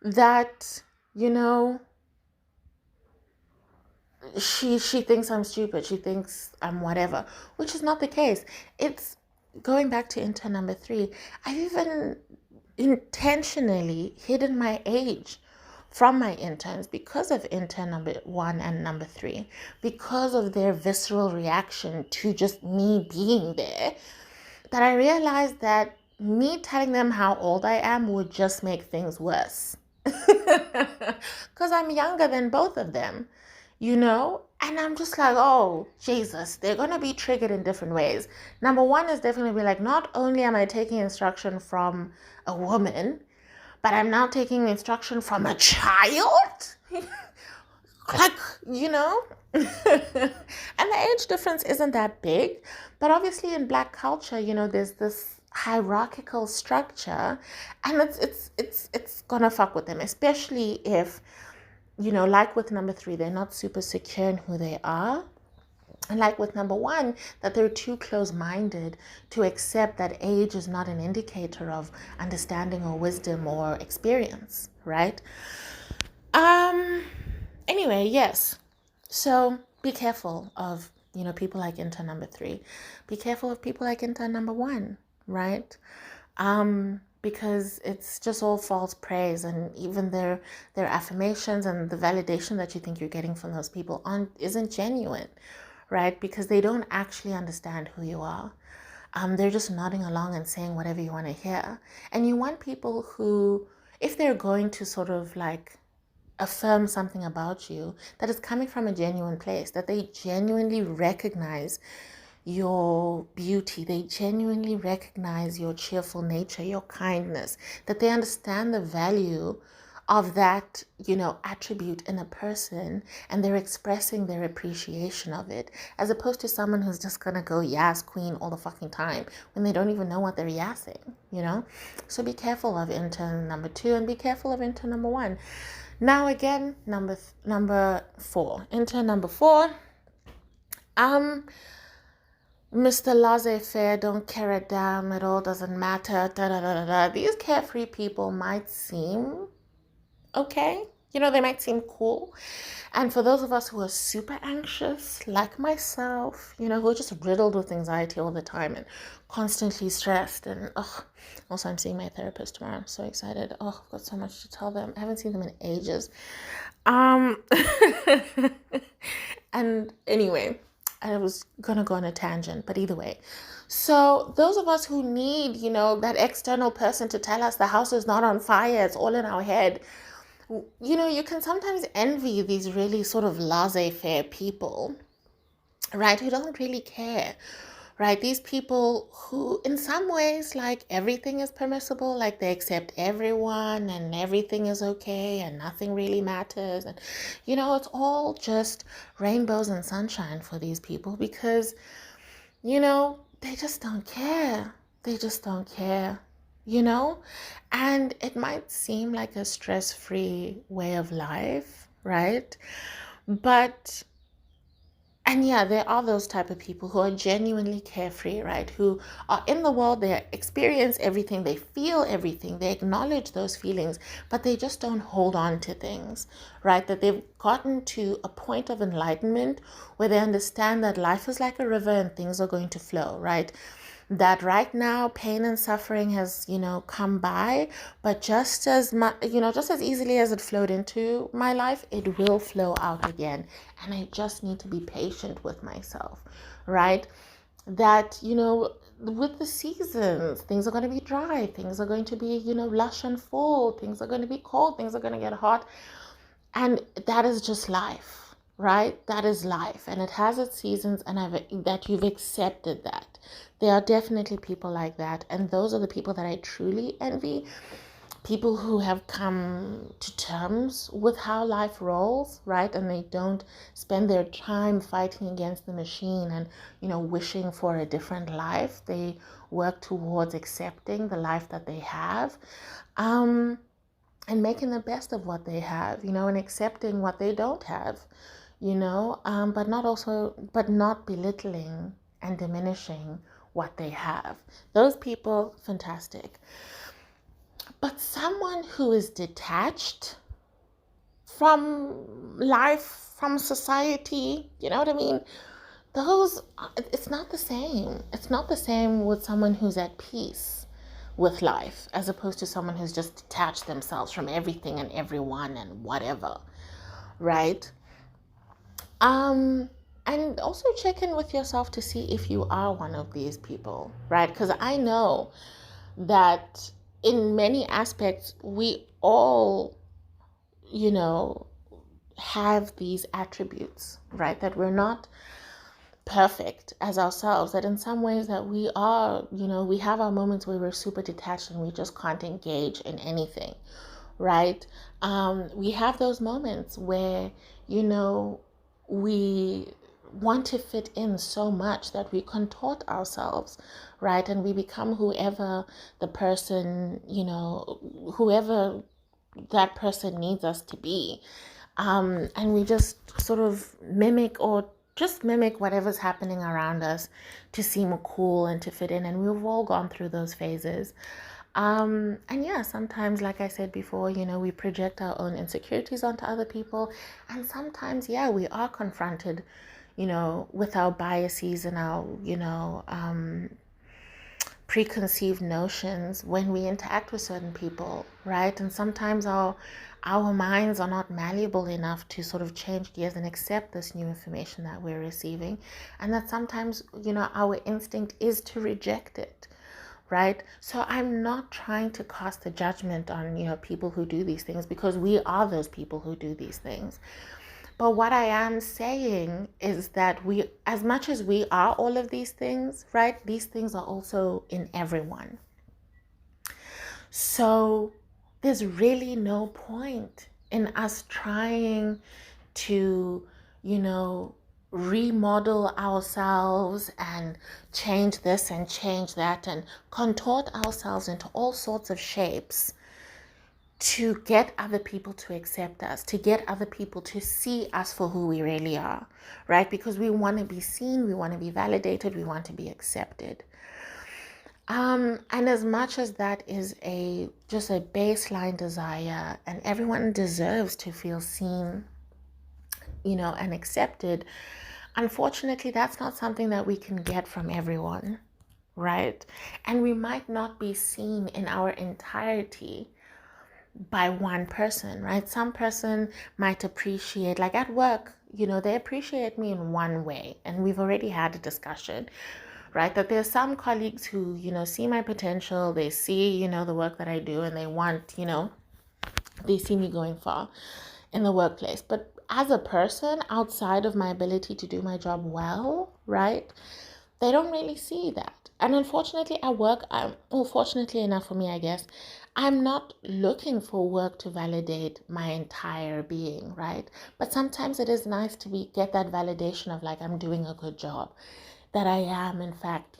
that, she thinks I'm stupid. She thinks I'm whatever, which is not the case. It's going back to intern number 3. I've even intentionally hidden my age from my interns because of intern number 1 and number 3, because of their visceral reaction to just me being there, that I realized that me telling them how old I am would just make things worse. Because I'm younger than both of them, and I'm just like, oh, Jesus, they're going to be triggered in different ways. Number 1 is definitely be like, not only am I taking instruction from a woman, but I'm now taking instruction from a child? Like, and the age difference isn't that big, but obviously in Black culture, there's this hierarchical structure, and it's gonna fuck with them, especially if like with number 3, they're not super secure in who they are. And like with number 1, that they're too close-minded to accept that age is not an indicator of understanding or wisdom or experience, right? Anyway, yes. So be careful of, people like intern number 3. Be careful of people like intern number 1, right? Because it's just all false praise, and even their affirmations and the validation that you think you're getting from those people isn't genuine, right? Because they don't actually understand who you are. They're just nodding along and saying whatever you want to hear. And you want people who, if they're going to sort of like affirm something about you, that is coming from a genuine place, that they genuinely recognize your beauty, they genuinely recognize your cheerful nature, your kindness, that they understand the value of that, attribute in a person, and they're expressing their appreciation of it, as opposed to someone who's just gonna go yas queen all the fucking time when they don't even know what they're yassing. So be careful of intern number 2 and be careful of intern number 1. Now again, number 4, intern number 4, Mr. Laissez-faire, don't care a damn, it all doesn't matter, da da da da da. These carefree people might seem okay, they might seem cool. And for those of us who are super anxious, like myself, who are just riddled with anxiety all the time and constantly stressed, and also I'm seeing my therapist tomorrow. I'm so excited. I've got so much to tell them. I haven't seen them in ages. And anyway, I was gonna go on a tangent, but either way. So those of us who need, that external person to tell us the house is not on fire, it's all in our head. You can sometimes envy these really sort of laissez-faire people, right? Who don't really care, right? These people who, in some ways, like everything is permissible, like they accept everyone and everything is okay and nothing really matters. And, it's all just rainbows and sunshine for these people because, they just don't care. They just don't care. And it might seem like a stress-free way of life, right? And yeah, there are those type of people who are genuinely carefree, right? Who are in the world, they experience everything, they feel everything, they acknowledge those feelings, but they just don't hold on to things, right? That they've gotten to a point of enlightenment where they understand that life is like a river and things are going to flow, right? That right now pain and suffering has, come by, but just as much, just as easily as it flowed into my life, it will flow out again. And I just need to be patient with myself, right? That, with the seasons, things are going to be dry, things are going to be, lush and full, things are going to be cold, things are going to get hot. And that is just life, right? That is life, and it has its seasons, and that you've accepted that. There are definitely people like that, and those are the people that I truly envy. People who have come to terms with how life rolls, right? And they don't spend their time fighting against the machine and, wishing for a different life. They work towards accepting the life that they have. And making the best of what they have, and accepting what they don't have, but not belittling and diminishing what they have. Those people, fantastic. But someone who is detached from life, from society, you know what I mean? It's not the same. It's not the same with someone who's at peace with life, as opposed to someone who's just detached themselves from everything and everyone and whatever, right? And also check in with yourself to see if you are one of these people, right? Because I know that in many aspects, we all, have these attributes, right? That we're not perfect as ourselves, that in some ways that we are, we have our moments where we're super detached and we just can't engage in anything, right? We have those moments where, we want to fit in so much that we contort ourselves, right? And we become whoever the person, whoever that person needs us to be. And we just sort of mimic whatever's happening around us to seem cool and to fit in. And we've all gone through those phases. And yeah, sometimes, like I said before, we project our own insecurities onto other people. And sometimes, yeah, we are confronted, with our biases and our, preconceived notions when we interact with certain people, right? And sometimes our minds are not malleable enough to sort of change gears and accept this new information that we're receiving, and that sometimes our instinct is to reject it, right? So I'm not trying to cast a judgment on people who do these things, because we are those people who do these things. But what I am saying is that we, as much as we are all of these things, right, these things are also in everyone. So there's really no point in us trying to, remodel ourselves and change this and change that and contort ourselves into all sorts of shapes to get other people to accept us, to get other people to see us for who we really are, right? Because we want to be seen, we want to be validated, we want to be accepted. And as much as that is just a baseline desire, and everyone deserves to feel seen, and accepted, unfortunately, that's not something that we can get from everyone, right? And we might not be seen in our entirety by one person, right? Some person might appreciate, like at work, they appreciate me in one way. And we've already had a discussion, right? That there's some colleagues who, see my potential, they see, the work that I do, and they want, they see me going far in the workplace. But as a person, outside of my ability to do my job well, right, they don't really see that. And unfortunately, at work, fortunately enough for me, I guess, I'm not looking for work to validate my entire being, right? But sometimes it is nice to get that validation of, like, I'm doing a good job, that I am, in fact,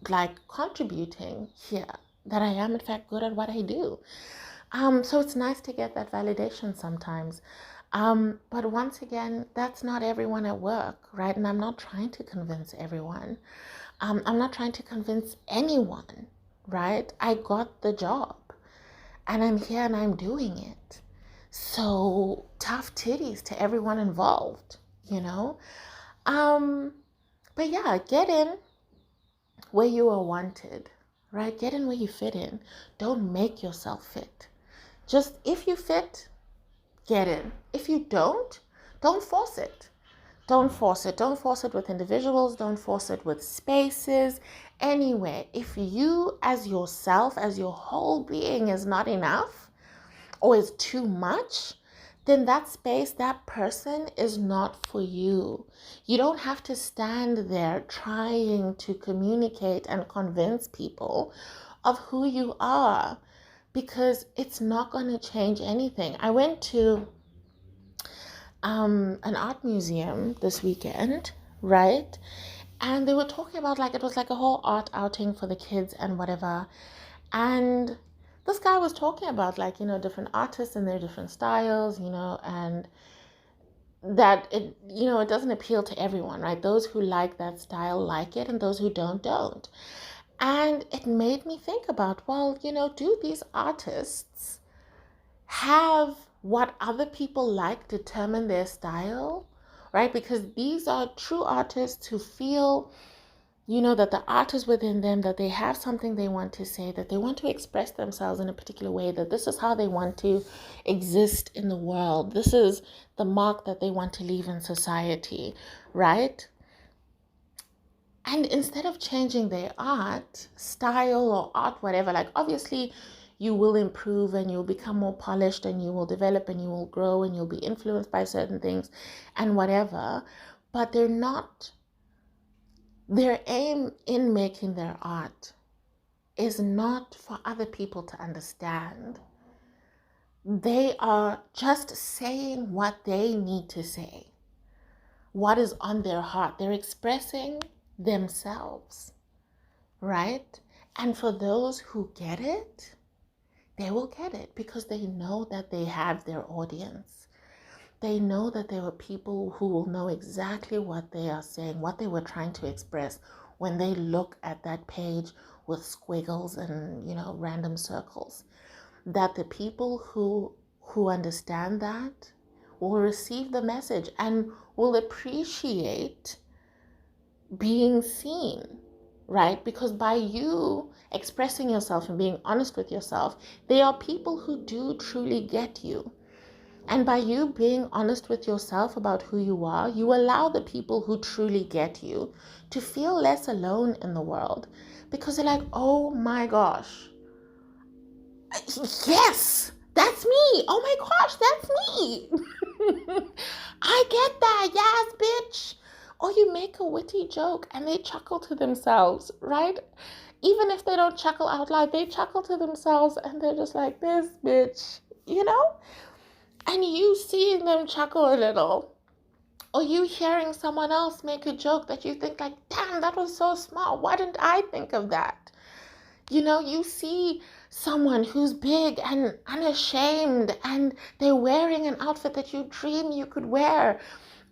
like contributing here, that I am, in fact, good at what I do. So it's nice to get that validation sometimes. But once again, that's not everyone at work, right? And I'm not trying to convince everyone. I'm not trying to convince anyone, right? I got the job and I'm here and I'm doing it. So tough titties to everyone involved, But yeah, get in where you are wanted, right? Get in where you fit in. Don't make yourself fit. Just if you fit, get in. If you don't force it. Don't force it. Don't force it with individuals. Don't force it with spaces. Anyway, if you as yourself, as your whole being is not enough or is too much, then that space, that person is not for you. You don't have to stand there trying to communicate and convince people of who you are, because it's not going to change anything. I went to an art museum this weekend, right? And they were talking about, like, it was like a whole art outing for the kids and whatever. And this guy was talking about, like, different artists and their different styles, and that it doesn't appeal to everyone, right? Those who like that style like it, and those who don't. And it made me think about, well, do these artists have what other people like determine their style, right? Because these are true artists who feel, that the art is within them, that they have something they want to say, that they want to express themselves in a particular way, that this is how they want to exist in the world. This is the mark that they want to leave in society, right? And instead of changing their art style or art, whatever, like, obviously you will improve and you'll become more polished and you will develop and you will grow and you'll be influenced by certain things and whatever. But their aim in making their art is not for other people to understand. They are just saying what they need to say, what is on their heart. They're expressing themselves, right? And for those who get it, they will get it because they know that they have their audience. They know that there were people who will know exactly what they are saying, what they were trying to express when they look at that page with squiggles and, random circles. That the people who understand that will receive the message and will appreciate being seen, right? Because by you expressing yourself and being honest with yourself, there are people who do truly get you. And by you being honest with yourself about who you are, you allow the people who truly get you to feel less alone in the world, because they're like, oh my gosh, yes, that's me. Oh my gosh, that's me. I get that. Yes, bitch. Or you make a witty joke and they chuckle to themselves, right? Even if they don't chuckle out loud, they chuckle to themselves and they're just like, this bitch, And you seeing them chuckle a little, or you hearing someone else make a joke that you think like, damn, that was so smart. Why didn't I think of that? You see someone who's big and unashamed and they're wearing an outfit that you dream you could wear.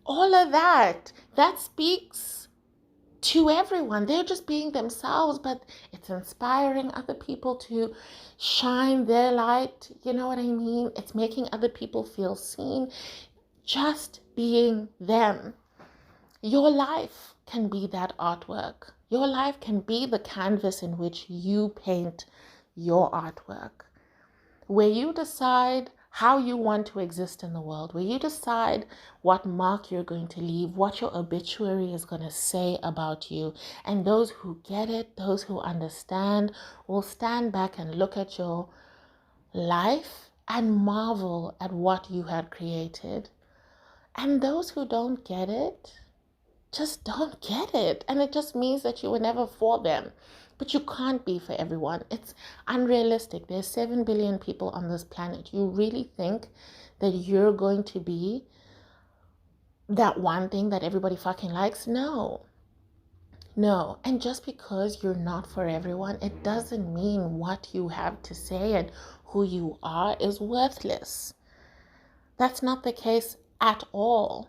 All of that speaks to everyone. They're just being themselves, but it's inspiring other people to shine their light. You know what I mean? It's making other people feel seen. Just being them. Your life can be that artwork. Your life can be the canvas in which you paint your artwork, where you decide how you want to exist in the world, where you decide what mark you're going to leave, what your obituary is going to say about you. And those who get it, those who understand, will stand back and look at your life and marvel at what you had created. And those who don't get it, just don't get it. And it just means that you were never for them. But you can't be for everyone. It's unrealistic. There's 7 billion people on this planet. You really think that you're going to be that one thing that everybody fucking likes? No. No. And just because you're not for everyone, it doesn't mean what you have to say and who you are is worthless. That's not the case at all.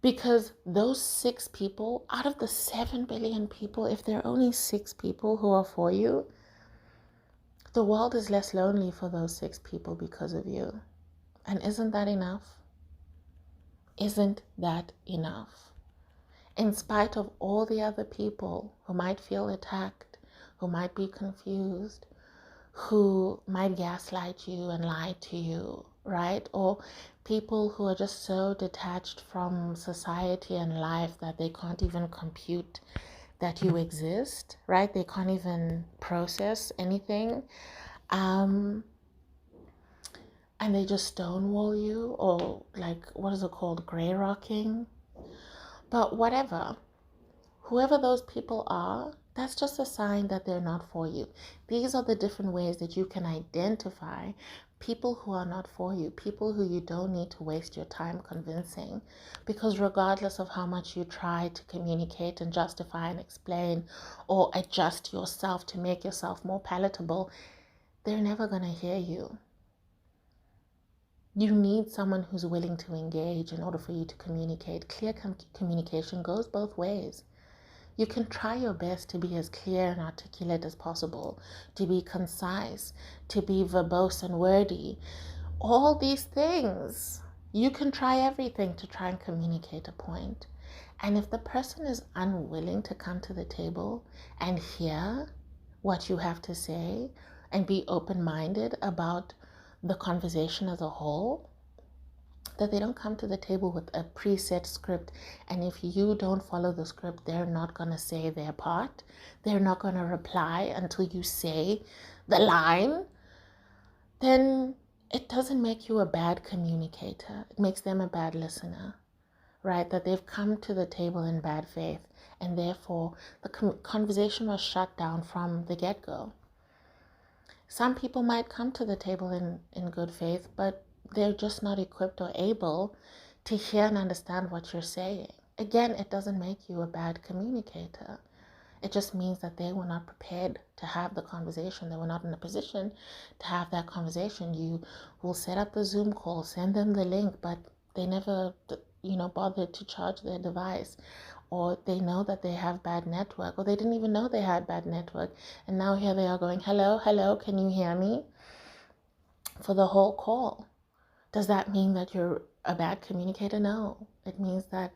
Because those 6 people, out of the 7 billion people, if there are only 6 people who are for you, the world is less lonely for those 6 people because of you. And isn't that enough? Isn't that enough? In spite of all the other people who might feel attacked, who might be confused, who might gaslight you and lie to you, right? Or people who are just so detached from society and life that they can't even compute that you exist, right? They can't even process anything. And they just stonewall you, or like, what is it called? Grey rocking. But whatever. Whoever those people are, that's just a sign that they're not for you. These are the different ways that you can identify people who are not for you, people who you don't need to waste your time convincing. Because regardless of how much you try to communicate and justify and explain or adjust yourself to make yourself more palatable, they're never going to hear you. You need someone who's willing to engage in order for you to communicate. Clear communication goes both ways. You can try your best to be as clear and articulate as possible, to be concise, to be verbose and wordy. All these things. You can try everything to try and communicate a point. And if the person is unwilling to come to the table and hear what you have to say and be open-minded about the conversation as a whole, that they don't come to the table with a preset script, and if you don't follow the script, they're not going to say their part. They're not going to reply until you say the line. Then it doesn't make you a bad communicator. It makes them a bad listener, right? That they've come to the table in bad faith, and therefore the conversation was shut down from the get-go. Some people might come to the table in good faith, but they're just not equipped or able to hear and understand what you're saying. Again, it doesn't make you a bad communicator. It just means that they were not prepared to have the conversation. They were not in a position to have that conversation. You will set up the Zoom call, send them the link, but they never, bothered to charge their device, or they know that they have bad network, or they didn't even know they had bad network, and now here they are going, hello, hello, can you hear me, for the whole call. Does that mean that you're a bad communicator? No. It means that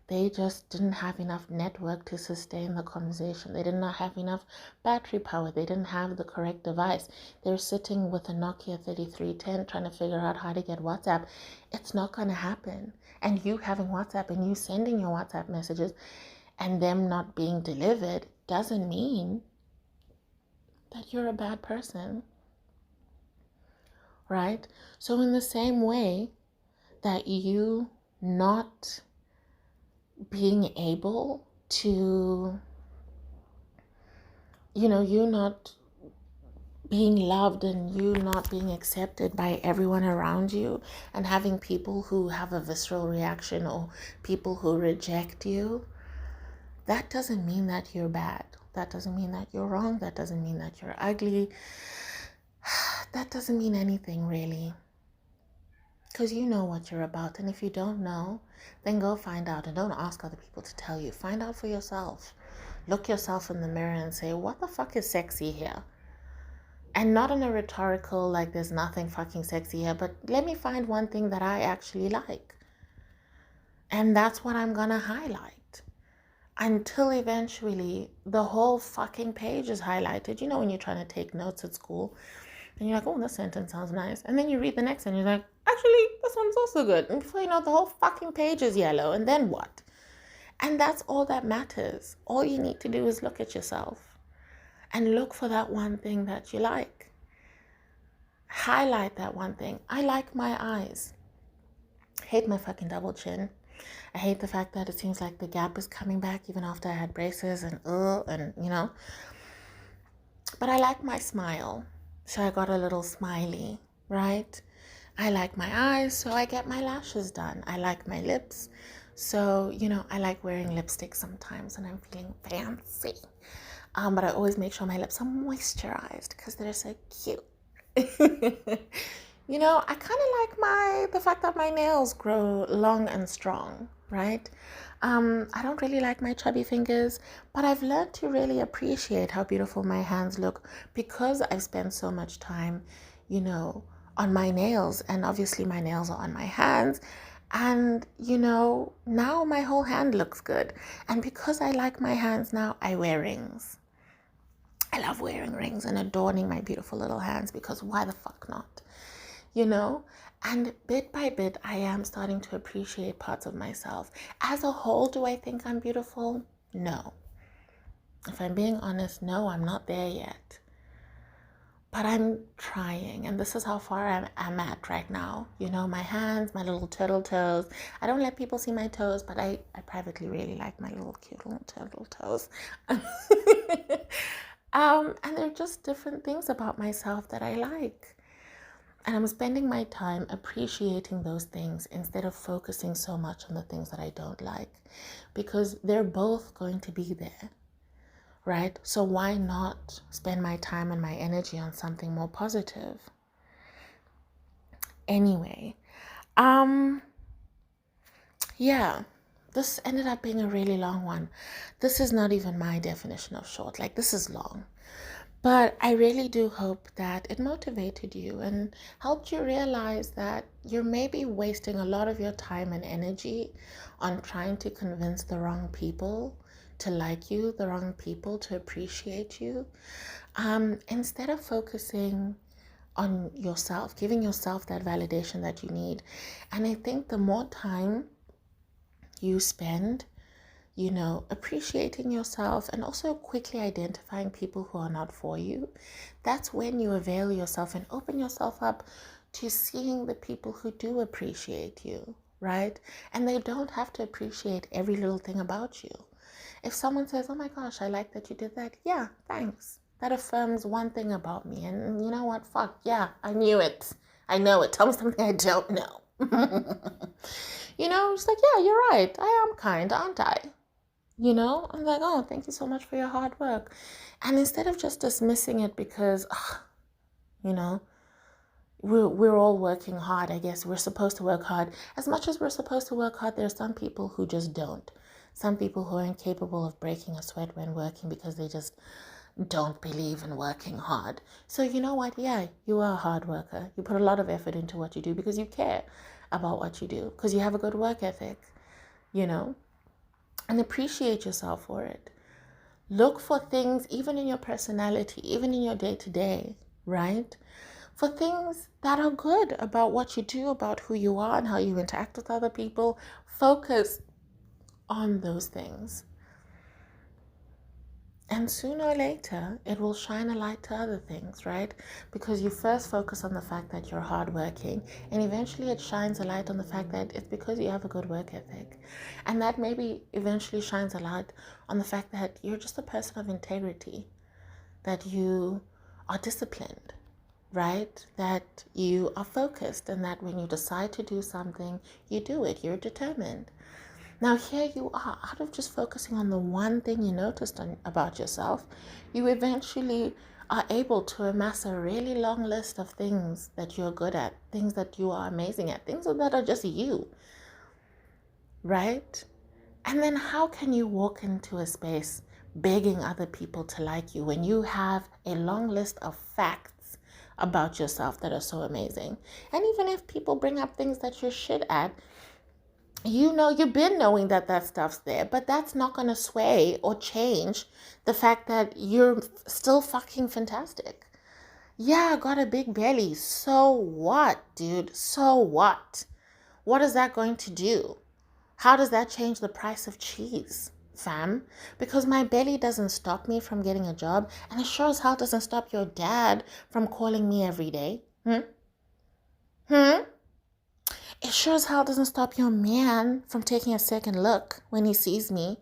they just didn't have enough network to sustain the conversation. They did not have enough battery power. They didn't have the correct device. They're sitting with a Nokia 3310 trying to figure out how to get WhatsApp. It's not going to happen. And you having WhatsApp and you sending your WhatsApp messages and them not being delivered doesn't mean that you're a bad person. Right? So in the same way that you not being able to, you not being loved and you not being accepted by everyone around you, and having people who have a visceral reaction or people who reject you, that doesn't mean that you're bad. That doesn't mean that you're wrong. That doesn't mean that you're ugly. That doesn't mean anything really. Because you know what you're about. And if you don't know, then go find out. And don't ask other people to tell you. Find out for yourself. Look yourself in the mirror and say, what the fuck is sexy here? And not in a rhetorical, like there's nothing fucking sexy here, but let me find one thing that I actually like. And that's what I'm gonna highlight. Until eventually the whole fucking page is highlighted. You know when you're trying to take notes at school and you're like, oh, this sentence sounds nice. And then you read the next one, you're like, actually, this one's also good. And before you know, the whole fucking page is yellow. And then what? And that's all that matters. All you need to do is look at yourself and look for that one thing that you like. Highlight that one thing. I like my eyes. I hate my fucking double chin. I hate the fact that it seems like the gap is coming back even after I had braces and But I like my smile. So I got a little smiley, right? I like my eyes, so I get my lashes done. I like my lips. So, I like wearing lipstick sometimes when I'm feeling fancy. But I always make sure my lips are moisturized because they're so cute. I kind of like the fact that my nails grow long and strong, right? I don't really like my chubby fingers, but I've learned to really appreciate how beautiful my hands look because I've spent so much time, on my nails, and obviously my nails are on my hands. And, now my whole hand looks good. And because I like my hands now, I wear rings. I love wearing rings and adorning my beautiful little hands because why the fuck not? And bit by bit, I am starting to appreciate parts of myself. As a whole, do I think I'm beautiful? No. If I'm being honest, no, I'm not there yet. But I'm trying, and this is how far I'm at right now. My hands, my little turtle toes. I don't let people see my toes, but I privately really like my little cute little turtle toes. And there are just different things about myself that I like. And I'm spending my time appreciating those things instead of focusing so much on the things that I don't like, because they're both going to be there, right? So why not spend my time and my energy on something more positive? Anyway, yeah, this ended up being a really long one. This is not even my definition of short. Like, this is long. But I really do hope that it motivated you and helped you realize that you're maybe wasting a lot of your time and energy on trying to convince the wrong people to like you, the wrong people to appreciate you, instead of focusing on yourself, giving yourself that validation that you need. And I think the more time you spend appreciating yourself and also quickly identifying people who are not for you, that's when you avail yourself and open yourself up to seeing the people who do appreciate you, right? And they don't have to appreciate every little thing about you. If someone says, oh my gosh, I like that you did that, yeah, thanks. That affirms one thing about me. And you know what? Fuck, yeah, I knew it. I know it. Tell me something I don't know. It's like, yeah, you're right. I am kind, aren't I? I'm like, oh, thank you so much for your hard work. And instead of just dismissing it because, we're all working hard. I guess we're supposed to work hard. As much as we're supposed to work hard, there are some people who just don't. Some people who are incapable of breaking a sweat when working because they just don't believe in working hard. So you know what? Yeah, you are a hard worker. You put a lot of effort into what you do because you care about what you do, because you have a good work ethic, and appreciate yourself for it. Look for things, even in your personality, even in your day-to-day, right? For things that are good about what you do, about who you are and how you interact with other people. Focus on those things. And sooner or later, it will shine a light to other things, right? Because you first focus on the fact that you're hardworking, and eventually it shines a light on the fact that it's because you have a good work ethic. And that maybe eventually shines a light on the fact that you're just a person of integrity, that you are disciplined, right? That you are focused, and that when you decide to do something, you do it. You're determined. Now here you are, out of just focusing on the one thing you noticed about yourself, you eventually are able to amass a really long list of things that you're good at, things that you are amazing at, things that are just you, right? And then how can you walk into a space begging other people to like you when you have a long list of facts about yourself that are so amazing? And even if people bring up things that you're shit at, you've been knowing that stuff's there, but that's not going to sway or change the fact that you're still fucking fantastic. Yeah, I got a big belly. So what, dude? So what? What is that going to do? How does that change the price of cheese, fam? Because my belly doesn't stop me from getting a job, and it sure as hell doesn't stop your dad from calling me every day. It sure as hell doesn't stop your man from taking a second look when he sees me.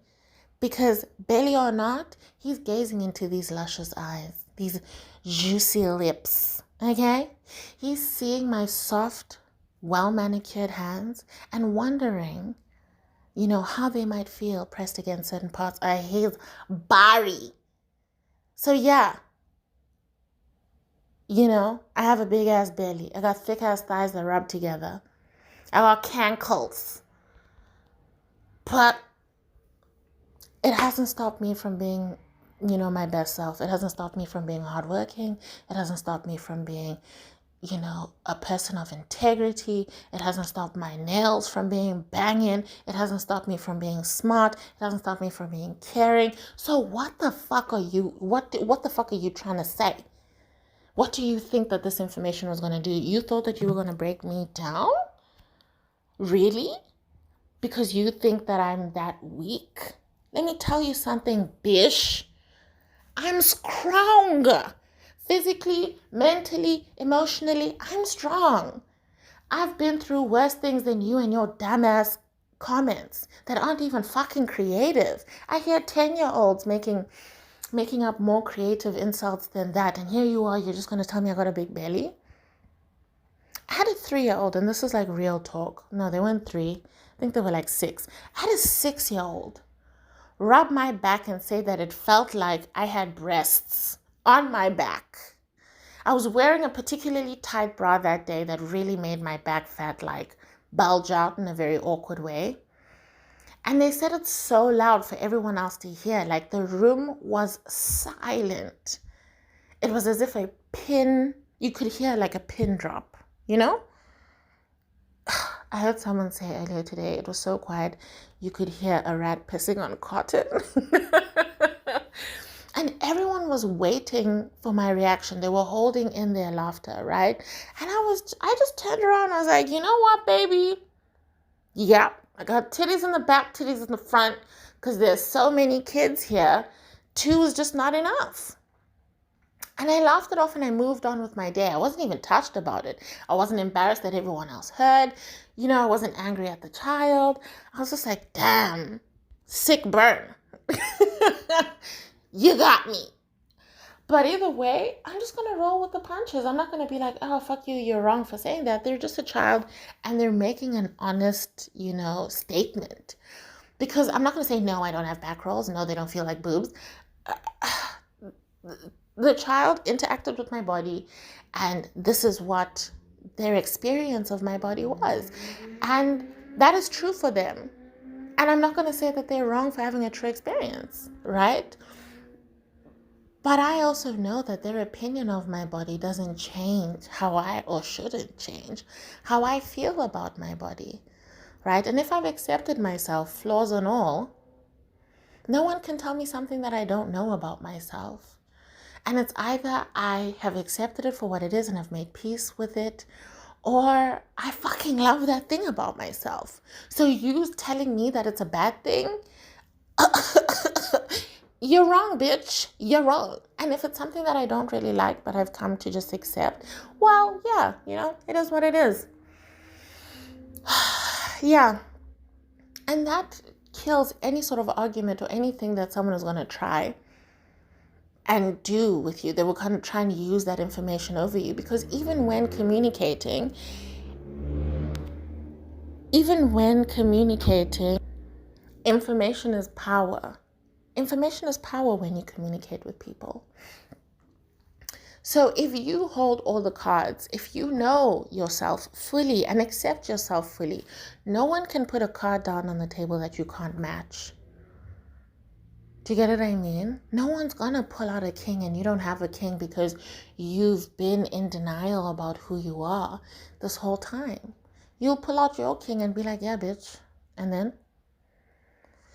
Because belly or not, he's gazing into these luscious eyes, these juicy lips, okay? He's seeing my soft, well-manicured hands and wondering, how they might feel pressed against certain parts of his body. So yeah, I have a big-ass belly. I got thick-ass thighs that rub together. I got cankles. But it hasn't stopped me from being, my best self. It hasn't stopped me from being hardworking. It hasn't stopped me from being, a person of integrity. It hasn't stopped my nails from being banging. It hasn't stopped me from being smart. It hasn't stopped me from being caring. So what the fuck are you trying to say? What do you think that this information was going to do? You thought that you were going to break me down? Really? Because you think that I'm that weak? Let me tell you something, bish. I'm strong. Physically, mentally, emotionally, I'm strong. I've been through worse things than you and your dumbass comments that aren't even fucking creative. I hear 10-year-olds making up more creative insults than that. And here you are, you're just going to tell me I got a big belly? I had a 3-year-old, and this is like real talk. No, they weren't 3. I think they were like 6. I had a 6-year-old rub my back and say that it felt like I had breasts on my back. I was wearing a particularly tight bra that day that really made my back fat like bulge out in a very awkward way. And they said it so loud for everyone else to hear, like the room was silent. It was as if you could hear like a pin drop, I heard someone say earlier today, it was so quiet, you could hear a rat pissing on cotton. And everyone was waiting for my reaction. They were holding in their laughter, right? And I just turned around. I was like, you know what, baby? Yeah, I got titties in the back, titties in the front, because there's so many kids here. 2 is just not enough. And I laughed it off and I moved on with my day. I wasn't even touched about it. I wasn't embarrassed that everyone else heard. I wasn't angry at the child. I was just like, damn, sick burn. You got me. But either way, I'm just going to roll with the punches. I'm not going to be like, oh, fuck you, you're wrong for saying that. They're just a child and they're making an honest, statement. Because I'm not going to say, no, I don't have back rolls. No, they don't feel like boobs. The child interacted with my body, and this is what their experience of my body was. And that is true for them. And I'm not going to say that they're wrong for having a true experience, right? But I also know that their opinion of my body doesn't change how I, or shouldn't change, how I feel about my body, right? And if I've accepted myself, flaws and all, no one can tell me something that I don't know about myself. And it's either I have accepted it for what it is and have made peace with it, or I fucking love that thing about myself. So you telling me that it's a bad thing, you're wrong, bitch. You're wrong. And if it's something that I don't really like, but I've come to just accept, well, yeah, it is what it is. Yeah. And that kills any sort of argument or anything that someone is going to try and do with you. They will kind of try and use that information over you, because even when communicating, information is power. Information is power when you communicate with people. So if you hold all the cards, if you know yourself fully and accept yourself fully, no one can put a card down on the table that you can't match. Do you get what I mean? No one's gonna pull out a king and you don't have a king because you've been in denial about who you are this whole time. You'll pull out your king and be like, yeah, bitch. And then?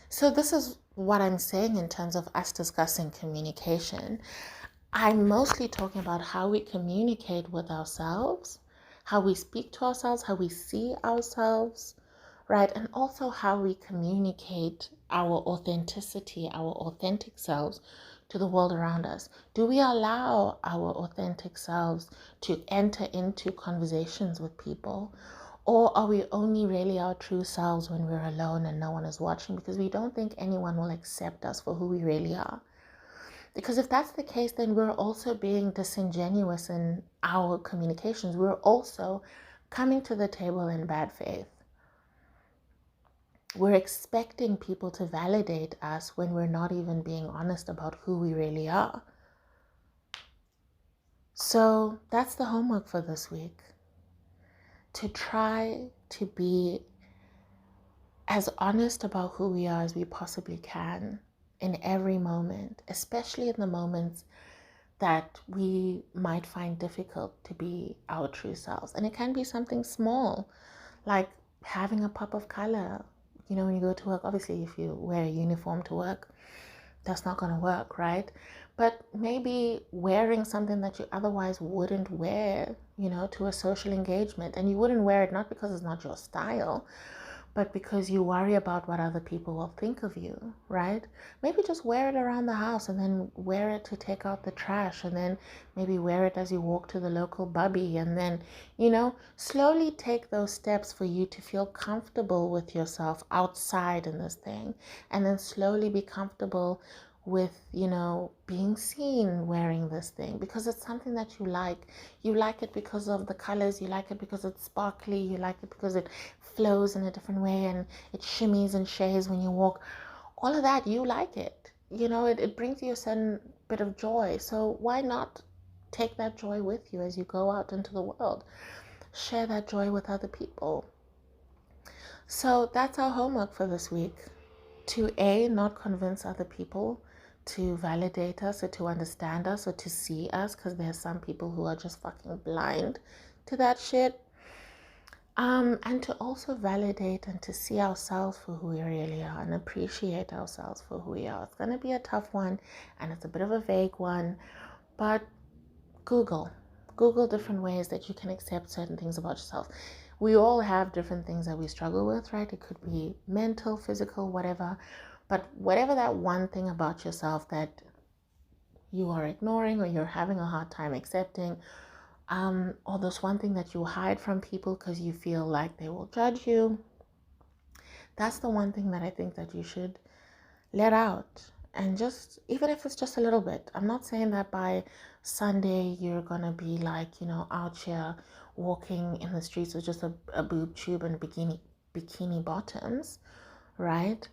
So this is what I'm saying in terms of us discussing communication. I'm mostly talking about how we communicate with ourselves, how we speak to ourselves, how we see ourselves, right? And also how we communicate our authenticity, our authentic selves to the world around us. Do we allow our authentic selves to enter into conversations with people? Or are we only really our true selves when we're alone and no one is watching, because we don't think anyone will accept us for who we really are? Because if that's the case, then we're also being disingenuous in our communications. We're also coming to the table in bad faith. We're expecting people to validate us when we're not even being honest about who we really are. So that's the homework for this week. To try to be as honest about who we are as we possibly can in every moment, especially in the moments that we might find difficult to be our true selves. And it can be something small, like having a pop of color. When you go to work, obviously if you wear a uniform to work, that's not going to work, right? But maybe wearing something that you otherwise wouldn't wear, to a social engagement. And you wouldn't wear it not because it's not your style, but because you worry about what other people will think of you, right? Maybe just wear it around the house, and then wear it to take out the trash, and then maybe wear it as you walk to the local bubby, and then, slowly take those steps for you to feel comfortable with yourself outside in this thing, and then slowly be comfortable with, being seen wearing this thing, because it's something that you like. You like it because of the colors, you like it because it's sparkly, you like it because it flows in a different way and it shimmies and shays when you walk. All of that, you like it. It brings you a certain bit of joy. So why not take that joy with you as you go out into the world? Share that joy with other people. So that's our homework for this week. To not convince other people to validate us or to understand us or to see us, because there's some people who are just fucking blind to that shit. And to also validate and to see ourselves for who we really are and appreciate ourselves for who we are. It's going to be a tough one and it's a bit of a vague one, but Google different ways that you can accept certain things about yourself. We all have different things that we struggle with, right? It could be mental, physical, whatever. But whatever that one thing about yourself that you are ignoring or you're having a hard time accepting, or this one thing that you hide from people because you feel like they will judge you, that's the one thing that I think that you should let out. And just, even if it's just a little bit, I'm not saying that by Sunday you're gonna be like, out here walking in the streets with just a boob tube and bikini bottoms, right?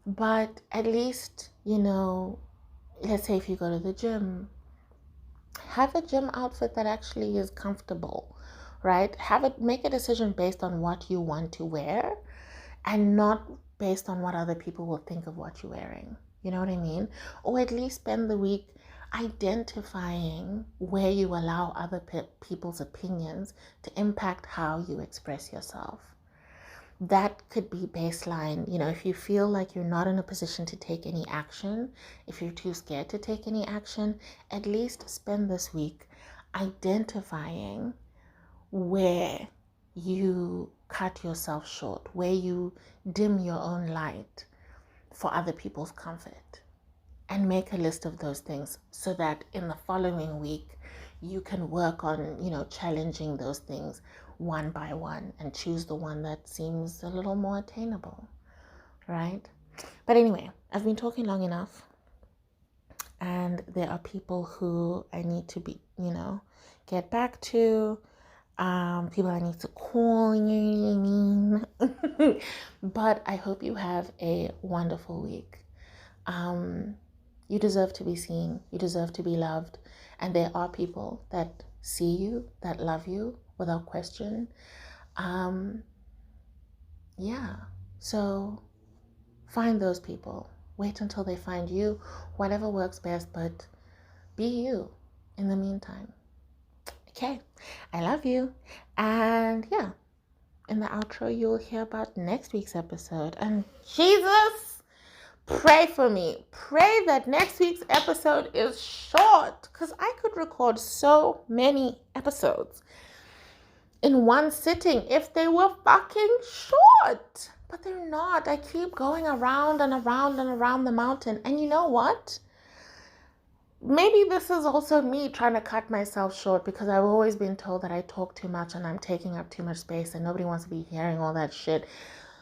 But at least, let's say if you go to the gym, have a gym outfit that actually is comfortable, right? Make a decision based on what you want to wear and not based on what other people will think of what you're wearing. You know what I mean? Or at least spend the week identifying where you allow other people's opinions to impact how you express yourself. That could be baseline. If you feel like you're not in a position to take any action, if you're too scared to take any action, at least spend this week identifying where you cut yourself short, where you dim your own light for other people's comfort, and make a list of those things so that in the following week you can work on, challenging those things one by one and choose the one that seems a little more attainable, right? But anyway, I've been talking long enough, and there are people who I need to be, get back to, people I need to call, but I hope you have a wonderful week. You deserve to be seen, you deserve to be loved, and there are people that see you, that love you without question. So find those people. Wait until they find you, whatever works best, but be you in the meantime. Okay, I love you. And yeah, in the outro, you'll hear about next week's episode. And Jesus, pray for me. Pray that next week's episode is short, because I could record so many episodes in one sitting if they were fucking short. But they're not. I keep going around and around and around the mountain. And you know what? Maybe this is also me trying to cut myself short, because I've always been told that I talk too much and I'm taking up too much space and nobody wants to be hearing all that shit.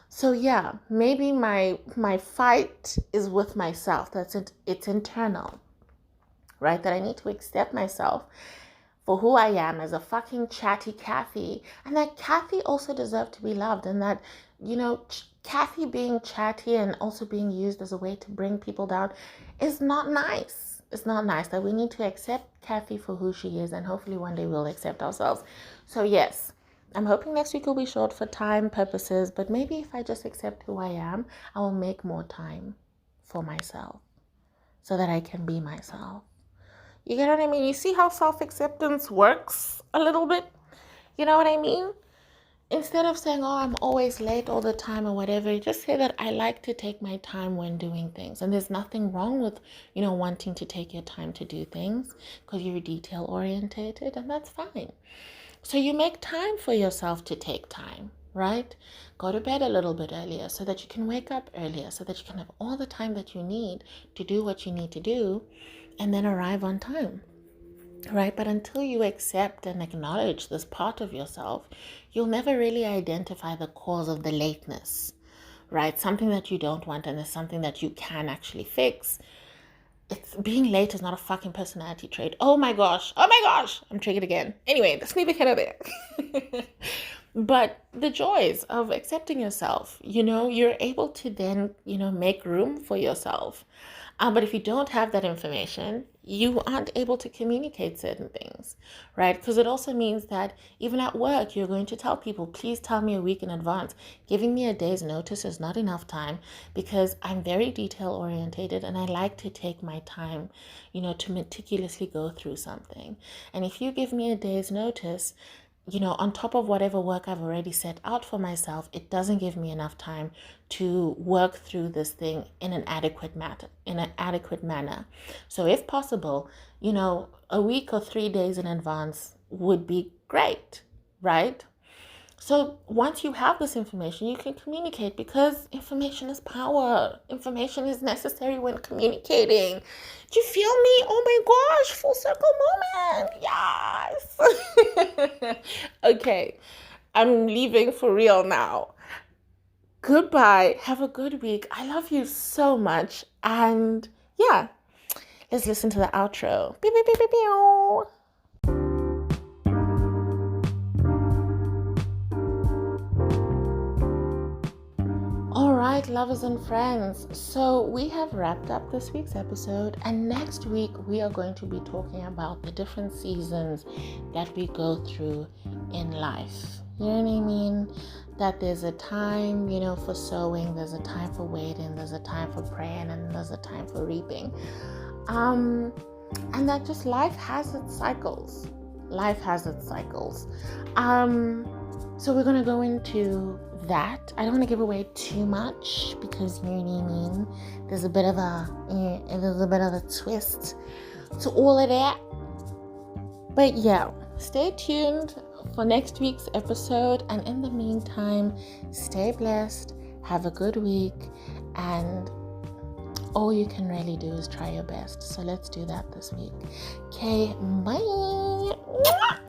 So yeah, maybe my fight is with myself. That's it. It's internal, right? That I need to accept myself for who I am as a fucking chatty Kathy, and that Kathy also deserved to be loved, and that, Kathy being chatty and also being used as a way to bring people down is not nice. It's not nice. That we need to accept Kathy for who she is, and hopefully one day we'll accept ourselves. So yes, I'm hoping next week will be short for time purposes, but maybe if I just accept who I am, I will make more time for myself so that I can be myself. You get what I mean? You see how self-acceptance works a little bit? You know what I mean? Instead of saying, oh, I'm always late all the time or whatever, just say that I like to take my time when doing things. And there's nothing wrong with, wanting to take your time to do things because you're detail orientated, and that's fine. So you make time for yourself to take time, right? Go to bed a little bit earlier so that you can wake up earlier, so that you can have all the time that you need to do what you need to do, and then arrive on time, right? But until you accept and acknowledge this part of yourself, you'll never really identify the cause of the lateness, right? Something that you don't want, and there's something that you can actually fix. Being late is not a fucking personality trait. Oh my gosh, I'm triggered again. Anyway, that's neither here nor there. But the joys of accepting yourself, you're able to then, make room for yourself. But if you don't have that information, you aren't able to communicate certain things, right? Because it also means that even at work, you're going to tell people, please tell me a week in advance. Giving me a day's notice is not enough time, because I'm very detail orientated and I like to take my time, to meticulously go through something. And if you give me a day's notice, on top of whatever work I've already set out for myself, it doesn't give me enough time to work through this thing in an adequate manner. So if possible, a week or 3 days in advance would be great, right? So once you have this information, you can communicate, because information is power. Information is necessary when communicating. Do you feel me? Oh my gosh, full circle moment. Yes. Okay, I'm leaving for real now. Goodbye. Have a good week. I love you so much. And yeah, let's listen to the outro. Beep, beep, beep, beep, beep. All right, lovers and friends. So we have wrapped up this week's episode, and next week we are going to be talking about the different seasons that we go through in life. You know what I mean? That there's a time, for sowing, there's a time for waiting, there's a time for praying, and there's a time for reaping. And that just life has its cycles. Life has its cycles. So we're gonna go into that. I don't want to give away too much because you know what I mean. There's a bit of a twist to all of that. But yeah, stay tuned for next week's episode. And in the meantime, stay blessed. Have a good week. And all you can really do is try your best. So let's do that this week. Okay, bye.